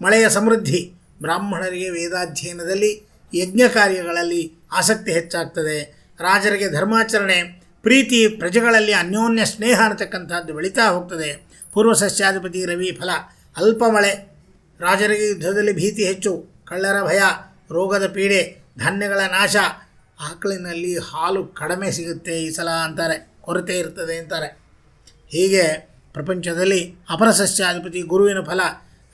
ಮಳೆಯ ಸಮೃದ್ಧಿ, ಬ್ರಾಹ್ಮಣರಿಗೆ ವೇದಾಧ್ಯಯನದಲ್ಲಿ ಯಜ್ಞ ಕಾರ್ಯಗಳಲ್ಲಿ ಆಸಕ್ತಿ ಹೆಚ್ಚಾಗ್ತದೆ. ರಾಜರಿಗೆ ಧರ್ಮಾಚರಣೆ, ಪ್ರೀತಿ, ಪ್ರಜೆಗಳಲ್ಲಿ ಅನ್ಯೋನ್ಯ ಸ್ನೇಹ ಅನ್ನತಕ್ಕಂಥದ್ದು ಬೆಳೀತಾ ಹೋಗ್ತದೆ. ಪೂರ್ವ ಸಸ್ಯಾಧಿಪತಿ ರವಿ ಫಲ ಅಲ್ಪ ಮಳೆ, ರಾಜರಿಗೆ ಯುದ್ಧದಲ್ಲಿ ಭೀತಿ ಹೆಚ್ಚು, ಕಳ್ಳರ ಭಯ, ರೋಗದ ಪೀಡೆ, ಧಾನ್ಯಗಳ ನಾಶ, ಆಕಳಿನಲ್ಲಿ ಹಾಲು ಕಡಿಮೆ ಸಿಗುತ್ತೆ ಈ ಸಲ ಅಂತಾರೆ, ಕೊರತೆ ಇರ್ತದೆ ಅಂತಾರೆ. ಹೀಗೆ ಪ್ರಪಂಚದಲ್ಲಿ ಅಪರ ಸಸ್ಯಾಧಿಪತಿ ಗುರುವಿನ ಫಲ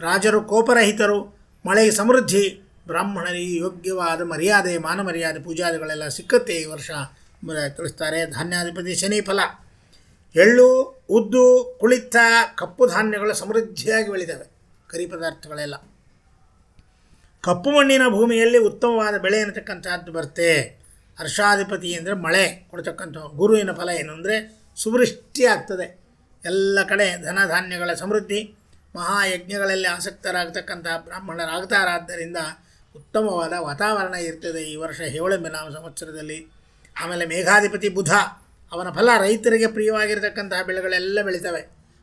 ರಾಜರು ಕೋಪರಹಿತರು, ಮಳೆ ಸಮೃದ್ಧಿ, ಬ್ರಾಹ್ಮಣರಿಗೆ ಯೋಗ್ಯವಾದ ಮರ್ಯಾದೆ, ಮಾನ ಮರ್ಯಾದೆ, ಪೂಜಾದಿಗಳೆಲ್ಲ ಸಿಕ್ಕತ್ತೆ ಈ ವರ್ಷ ತಿಳಿಸ್ತಾರೆ. ಧಾನ್ಯಾಧಿಪತಿ ಶನಿ ಫಲ ಎಳ್ಳು, ಉದ್ದು, ಕುಳಿತ, ಕಪ್ಪು ಧಾನ್ಯಗಳು ಸಮೃದ್ಧಿಯಾಗಿ ಬೆಳೀತವೆ. ಕರಿ ಪದಾರ್ಥಗಳೆಲ್ಲ ಕಪ್ಪು ಮಣ್ಣಿನ ಭೂಮಿಯಲ್ಲಿ ಉತ್ತಮವಾದ ಬೆಳೆ ಅನ್ನತಕ್ಕಂಥದ್ದು ಬರುತ್ತೆ. ಹರ್ಷಾಧಿಪತಿ ಅಂದರೆ ಮಳೆ ಕೊಡ್ತಕ್ಕಂಥ ಗುರುವಿನ ಫಲ ಏನು ಅಂದರೆ ಸುವೃಷ್ಟಿ ಆಗ್ತದೆ. ಎಲ್ಲ ಕಡೆ ಧನಧಾನ್ಯಗಳ ಸಮೃದ್ಧಿ, ಮಹಾಯಜ್ಞಗಳಲ್ಲಿ ಆಸಕ್ತರಾಗತಕ್ಕಂಥ ಬ್ರಾಹ್ಮಣರಾಗ್ತಾರಾದ್ದರಿಂದ ಉತ್ತಮವಾದ ವಾತಾವರಣ ಇರ್ತದೆ ಈ ವರ್ಷ ಹೇವಳಂಬಿ ನಾಮ ಸಂವತ್ಸರದಲ್ಲಿ. ಆಮೇಲೆ ಮೇಘಾಧಿಪತಿ ಬುಧ, ಅವನ ಫಲ ರೈತರಿಗೆ ಪ್ರಿಯವಾಗಿರತಕ್ಕಂತಹ ಬೆಳೆಗಳೆಲ್ಲ ಬೆಳೀತವೆ.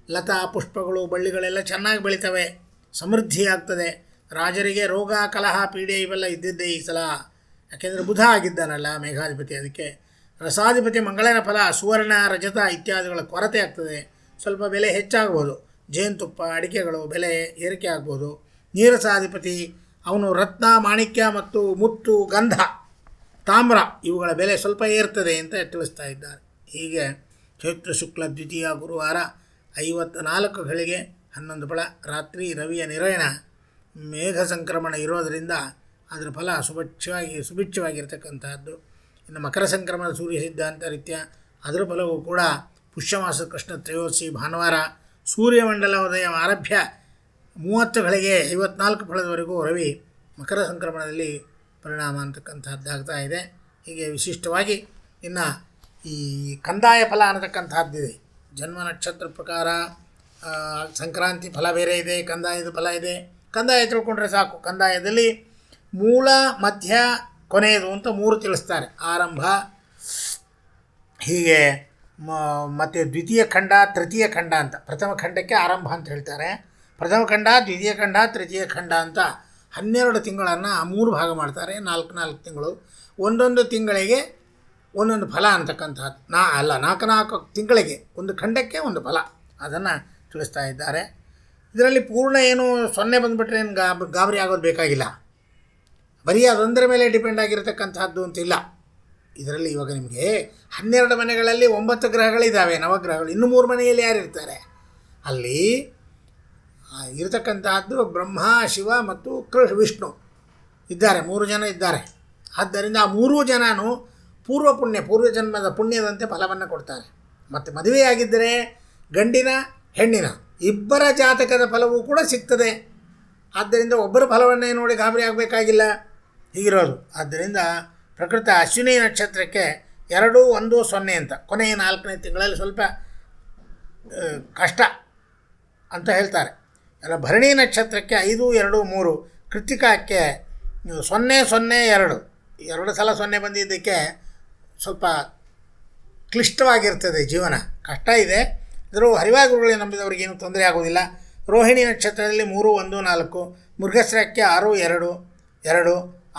ಲತಾ ಪುಷ್ಪಗಳು ಬಳ್ಳಿಗಳೆಲ್ಲ ಚೆನ್ನಾಗಿ ಬೆಳೀತವೆ, ಸಮೃದ್ಧಿ ಆಗ್ತದೆ. ರಾಜರಿಗೆ ರೋಗ ಕಲಹ ಪೀಡೆ ಇವೆಲ್ಲ ಇದ್ದಿದ್ದೇ ಈ ಸಲ, ಯಾಕೆಂದರೆ ಬುಧ ಆಗಿದ್ದಾನಲ್ಲ ಮೇಘಾಧಿಪತಿ. ಅದಕ್ಕೆ ರಸಾಧಿಪತಿ ಮಂಗಳನ ಫಲ ಸುವರ್ಣ, ರಜತ ಇತ್ಯಾದಿಗಳ ಕೊರತೆ ಆಗ್ತದೆ. ಸ್ವಲ್ಪ ಬೆಲೆ ಹೆಚ್ಚಾಗ್ಬೋದು. ಜೇನುತುಪ್ಪ, ಅಡಿಕೆಗಳು ಬೆಲೆ ಏರಿಕೆ ಆಗ್ಬೋದು. ನೀರಸಾಧಿಪತಿ ಅವನು ರತ್ನ, ಮಾಣಿಕ್ಯ ಮತ್ತು ಮುತ್ತು, ಗಂಧ, ತಾಮ್ರ ಇವುಗಳ ಬೆಲೆ ಸ್ವಲ್ಪ ಏರ್ತದೆ ಅಂತ ತಿಳಿಸ್ತಾ ಇದ್ದಾರೆ. ಹೀಗೆ ಚೈತ್ರ ಶುಕ್ಲ ದ್ವಿತೀಯ ಗುರುವಾರ 54 ಗಳಿಗೆ 11 ಫಲ. ರಾತ್ರಿ ರವಿಯ ನಿರಯಣ, ಮೇಘ ಸಂಕ್ರಮಣ ಇರೋದರಿಂದ ಅದರ ಫಲ ಸುಭಿಕ್ಷವಾಗಿರ್ತಕ್ಕಂಥದ್ದು. ಇನ್ನು ಮಕರ ಸಂಕ್ರಮಣ ಸೂರ್ಯ ಸಿದ್ಧಾಂತ ರೀತ್ಯ ಅದರ ಫಲವೂ ಕೂಡ ಪುಷ್ಯಮಾಸ ಕೃಷ್ಣ ತ್ರಯೋದಶಿ ಭಾನುವಾರ ಸೂರ್ಯಮಂಡಲ ಉದಯ ಆರಭ್ಯ 30 ಗಳಿಗೆ 54 ಫಲದವರೆಗೂ ರವಿ ಮಕರ ಸಂಕ್ರಮಣದಲ್ಲಿ ಪರಿಣಾಮ ಅಂತಕ್ಕಂಥದ್ದಾಗ್ತಾ ಇದೆ. ಹೀಗೆ ವಿಶಿಷ್ಟವಾಗಿ ಇನ್ನು ಈ ಕಂದಾಯ ಫಲ ಅನ್ನತಕ್ಕಂಥದ್ದಿದೆ. ಜನ್ಮ ನಕ್ಷತ್ರ ಪ್ರಕಾರ ಸಂಕ್ರಾಂತಿ ಫಲ ಬೇರೆ ಇದೆ, ಕಂದಾಯದ ಫಲ ಇದೆ. ಕಂದಾಯ ತಿಳ್ಕೊಂಡ್ರೆ ಸಾಕು. ಕಂದಾಯದಲ್ಲಿ ಮೂಲ, ಮಧ್ಯ, ಕೊನೆಯದು ಅಂತ 3 ತಿಳಿಸ್ತಾರೆ. ಆರಂಭ, ಹೀಗೆ ಮತ್ತು ದ್ವಿತೀಯ ಖಂಡ, ತೃತೀಯ ಖಂಡ ಅಂತ. ಪ್ರಥಮ ಖಂಡಕ್ಕೆ ಆರಂಭ ಅಂತ ಹೇಳ್ತಾರೆ. ಪ್ರಥಮ ಖಂಡ, ದ್ವಿತೀಯ ಖಂಡ, ತೃತೀಯ ಖಂಡ ಅಂತ 12 ತಿಂಗಳನ್ನು 3 ಭಾಗ ಮಾಡ್ತಾರೆ. 4 ತಿಂಗಳು. ಒಂದೊಂದು ತಿಂಗಳಿಗೆ ಒಂದೊಂದು ಫಲ ಅಂತಕ್ಕಂಥದ್ದು. 4 ತಿಂಗಳಿಗೆ ಒಂದು ಖಂಡಕ್ಕೆ ಒಂದು ಫಲ, ಅದನ್ನು ತಿಳಿಸ್ತಾ ಇದ್ದಾರೆ. ಇದರಲ್ಲಿ ಪೂರ್ಣ ಏನು 0 ಬಂದುಬಿಟ್ರೆ ಏನು ಗಾಬರಿ ಆಗೋದು ಬೇಕಾಗಿಲ್ಲ. ಬರೀ ಅದೊಂದರ ಮೇಲೆ ಡಿಪೆಂಡ್ ಆಗಿರತಕ್ಕಂಥದ್ದು ಅಂತಿಲ್ಲ. ಇದರಲ್ಲಿ ಇವಾಗ ನಿಮಗೆ 12 ಮನೆಗಳಲ್ಲಿ 9 ಗ್ರಹಗಳಿದ್ದಾವೆ, ನವಗ್ರಹಗಳು. ಇನ್ನು 3 ಮನೆಯಲ್ಲಿ ಯಾರಿರ್ತಾರೆ? ಅಲ್ಲಿ ಇರತಕ್ಕಂತಹದ್ದು ಬ್ರಹ್ಮ, ಶಿವ ಮತ್ತು ವಿಷ್ಣು. ಇದ್ದಾರೆ, 3 ಜನ ಇದ್ದಾರೆ. ಆದ್ದರಿಂದ ಆ 3 ಜನನೂ ಪೂರ್ವಜನ್ಮದ ಪುಣ್ಯದಂತೆ ಫಲವನ್ನು ಕೊಡ್ತಾರೆ. ಮತ್ತು ಮದುವೆಯಾಗಿದ್ದರೆ ಗಂಡಿನ ಹೆಣ್ಣಿನ ಇಬ್ಬರ ಜಾತಕದ ಫಲವೂ ಕೂಡ ಸಿಗ್ತದೆ. ಆದ್ದರಿಂದ ಒಬ್ಬರ ಫಲವನ್ನೇ ನೋಡಿ ಗಾಬರಿ ಆಗಬೇಕಾಗಿಲ್ಲ, ಹೀಗಿರೋದು. ಆದ್ದರಿಂದ ಪ್ರಕೃತ ಅಶ್ವಿನಿ ನಕ್ಷತ್ರಕ್ಕೆ 2, 1, 0 ಅಂತ ಕೊನೆಯ 4ನೇ ತಿಂಗಳಲ್ಲಿ ಸ್ವಲ್ಪ ಕಷ್ಟ ಅಂತ ಹೇಳ್ತಾರೆ. ಭರಣಿ ನಕ್ಷತ್ರಕ್ಕೆ 5, 2, 3, ಕೃತ್ತಿಕಕ್ಕೆ 0, 0, 2 ಸಲ 0 ಬಂದಿದ್ದಕ್ಕೆ ಸ್ವಲ್ಪ ಕ್ಲಿಷ್ಟವಾಗಿರ್ತದೆ ಜೀವನ, ಕಷ್ಟ ಇದೆ. ಇದರೂ ಹರಿವಾಗುರುಗಳೇ ನಂಬಿದವ್ರಿಗೆ ಏನೂ ತೊಂದರೆ ಆಗೋದಿಲ್ಲ. ರೋಹಿಣಿ ನಕ್ಷತ್ರದಲ್ಲಿ 3, 1, 4, ಮೃಗಶ್ರಕ್ಕೆ 6, 2, 2,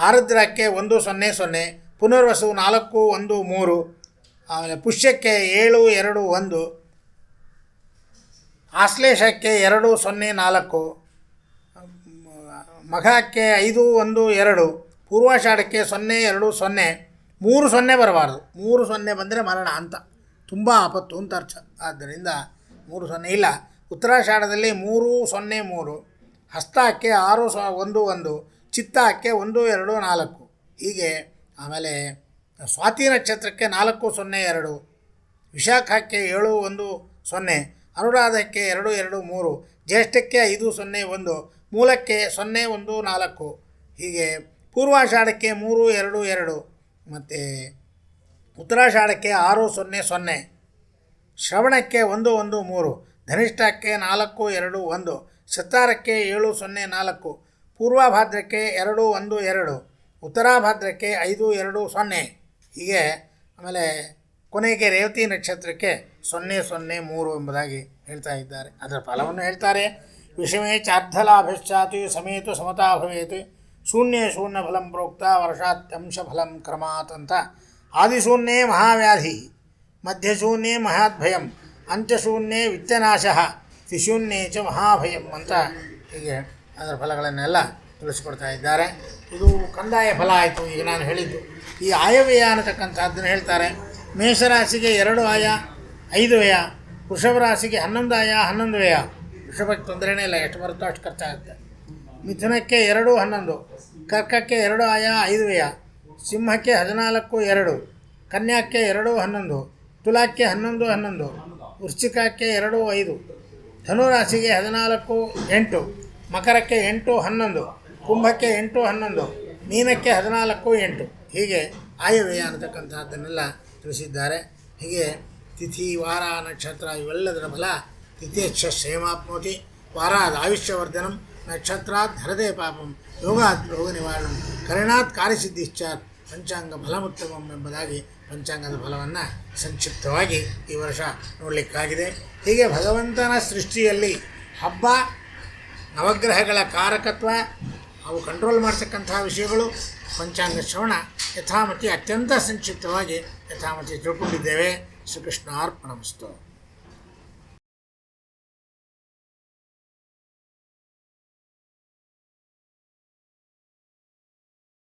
ಆರುದ್ರಕ್ಕೆ 1, 0, 0, ಪುನರ್ವಸು 4, 1, 3, ಆಮೇಲೆ ಪುಷ್ಯಕ್ಕೆ 7, 2, 1, ಆಶ್ಲೇಷಕ್ಕೆ 2, 0, 4, ಮಘಕ್ಕೆ 5, 1, 2, ಪೂರ್ವಾಷಾಢಕ್ಕೆ 0, 2, 0, 3 0 ಬರಬಾರ್ದು. 3 0 ಬಂದರೆ ಮರಣ ಅಂತ, ತುಂಬ ಆಪತ್ತು ಅಂತ ಅರ್ಥ. ಆದ್ದರಿಂದ 3 0 ಇಲ್ಲ. ಉತ್ತರಾಷಾಢದಲ್ಲಿ 3, 0, 3, ಹಸ್ತಕ್ಕೆ 6, 1, 1, ಚಿತ್ತಕ್ಕೆ 1, 2, 4 ಹೀಗೆ. ಆಮೇಲೆ ಸ್ವಾತಿ ನಕ್ಷತ್ರಕ್ಕೆ 4, 0, 2, ವಿಶಾಖಕ್ಕೆ 7, 1, 0, ಅನುರಾಧಕ್ಕೆ 2, 2, 3, ಜ್ಯೇಷ್ಠಕ್ಕೆ 5, 0, 1, ಮೂಲಕ್ಕೆ 0, 1, 4 ಹೀಗೆ. ಪೂರ್ವಾಷಾಢಕ್ಕೆ 3, 2, 2, ಮತ್ತು ಉತ್ತರಾಷಾಢಕ್ಕೆ 6, 0, 0, ಶ್ರವಣಕ್ಕೆ 1, 1, 3, ಧನಿಷ್ಠಕ್ಕೆ 4, 2, 1, ಶತಾರಕ್ಕೆ 7, 0, 4, ಪೂರ್ವಭಾದ್ರಕ್ಕೆ 2, 1, 2, ಉತ್ತರಾಭಾದ್ರಕ್ಕೆ 5, 2, 0 ಹೀಗೆ. ಆಮೇಲೆ ಕೊನೆಗೆ ರೇವತಿ ನಕ್ಷತ್ರಕ್ಕೆ 0, 0, 3 ಎಂಬುದಾಗಿ ಹೇಳ್ತಾ ಇದ್ದಾರೆ. ಅದರ ಫಲವನ್ನು ಹೇಳ್ತಾರೆ. ವಿಷಮೇ ಚಾರ್ಧಲಾಭಶ್ಚಾತಿ ಸಮೇತು ಸಮತಾ ಭವೇತ್, ಶೂನ್ಯೇ ಶೂನ್ಯ ಫಲಂ ಪ್ರೋಕ್ತ ವರ್ಷಾತ್ಯಂಶ ಫಲಂ ಕ್ರಮಾತ್ ಅಂತ. ಆದಿಶೂನ್ಯೇ ಮಹಾವ್ಯಾಧಿ, ಮಧ್ಯಶೂನ್ಯೇ ಮಹಾದ್ಭಯಂ, ಅಂತ್ಯಶೂನ್ಯೇ ವಿತ್ತನಾಶಃ, ತ್ರಿಶೂನ್ಯೇ ಚ ಮಹಾಭಯಂ ಅಂತ ಹೀಗೆ ಅದರ ಫಲಗಳನ್ನೆಲ್ಲ ತಿಳಿಸ್ಕೊಡ್ತಾ ಇದ್ದಾರೆ. ಇದು ಕಂದಾಯ ಫಲ ಆಯಿತು. ಈಗ ನಾನು ಹೇಳಿದ್ದು ಈ ಆಯವ್ಯಯ ಅನ್ನತಕ್ಕಂಥದ್ದನ್ನು ಹೇಳ್ತಾರೆ. ಮೇಷರಾಶಿಗೆ 2 ಆಯ 5 ವ್ಯಯ, ವೃಷಭ ರಾಶಿಗೆ 11 ಆಯ 11 ವ್ಯಯ. ವೃಷಭಕ್ಕೆ ತೊಂದರೆನೇ ಇಲ್ಲ, ಎಷ್ಟು ಬರುತ್ತೋ ಅಷ್ಟು ಖರ್ಚಾಗುತ್ತೆ. ಮಿಥುನಕ್ಕೆ 2, 11, ಕರ್ಕಕ್ಕೆ 2 ಆಯ 5 ವ್ಯಯ, ಸಿಂಹಕ್ಕೆ 14, 2, ಕನ್ಯಾಕ್ಕೆ 2, 11, ತುಲಾಕ್ಕೆ 11, 11, ವೃಶ್ಚಿಕಕ್ಕೆ 2, 5, ಧನುರಾಶಿಗೆ 14, 8, ಮಕರಕ್ಕೆ 8, 11, ಕುಂಭಕ್ಕೆ 8, 11, ಮೀನಕ್ಕೆ 14, 8 ಹೀಗೆ ಆಯವ್ಯಯ ಅನ್ನತಕ್ಕಂಥದ್ದನ್ನೆಲ್ಲ ತಿಳಿಸಿದ್ದಾರೆ. ಹೀಗೆ ತಿಥಿ, ವಾರ, ನಕ್ಷತ್ರ ಇವೆಲ್ಲದರ ಫಲ ತಿಥಿಯಚ್ಛ ಕ್ಷೇಮಾಪ್ನೋತಿ, ವಾರಾದ್ ಆಯುಷ್ಯವರ್ಧನಂ, ನಕ್ಷತ್ರಾತ್ ಹರದೇ ಪಾಪಂ, ಯೋಗಾತ್ ರೋಗ ನಿವಾರಣಂ, ಕರಣಾತ್ ಕಾರ್ಯಸಿದ್ಧಿಶ್ಚಾತ್, ಪಂಚಾಂಗ ಫಲಮುತ್ತಮಂ ಎಂಬುದಾಗಿ ಪಂಚಾಂಗದ ಫಲವನ್ನು ಸಂಕ್ಷಿಪ್ತವಾಗಿ ಈ ವರ್ಷ ನೋಡಲಿಕ್ಕಾಗಿದೆ. ಹೀಗೆ ಭಗವಂತನ ಸೃಷ್ಟಿಯಲ್ಲಿ ಹಬ್ಬ, ನವಗ್ರಹಗಳ ಕಾರಕತ್ವ, ಅವು ಕಂಟ್ರೋಲ್ ಮಾಡ್ತಕ್ಕಂಥ ವಿಷಯಗಳು, ಪಂಚಾಂಗ ಶ್ರವಣ ಯಥಾಮತಿ ಅತ್ಯಂತ ಸಂಕ್ಷಿಪ್ತವಾಗಿ ಯಥಾಮತಿ ತಿಳ್ಕೊಂಡಿದ್ದೇವೆ. ಶ್ರೀಕೃಷ್ಣ ಅರ್ಪಣಮಸ್ತು.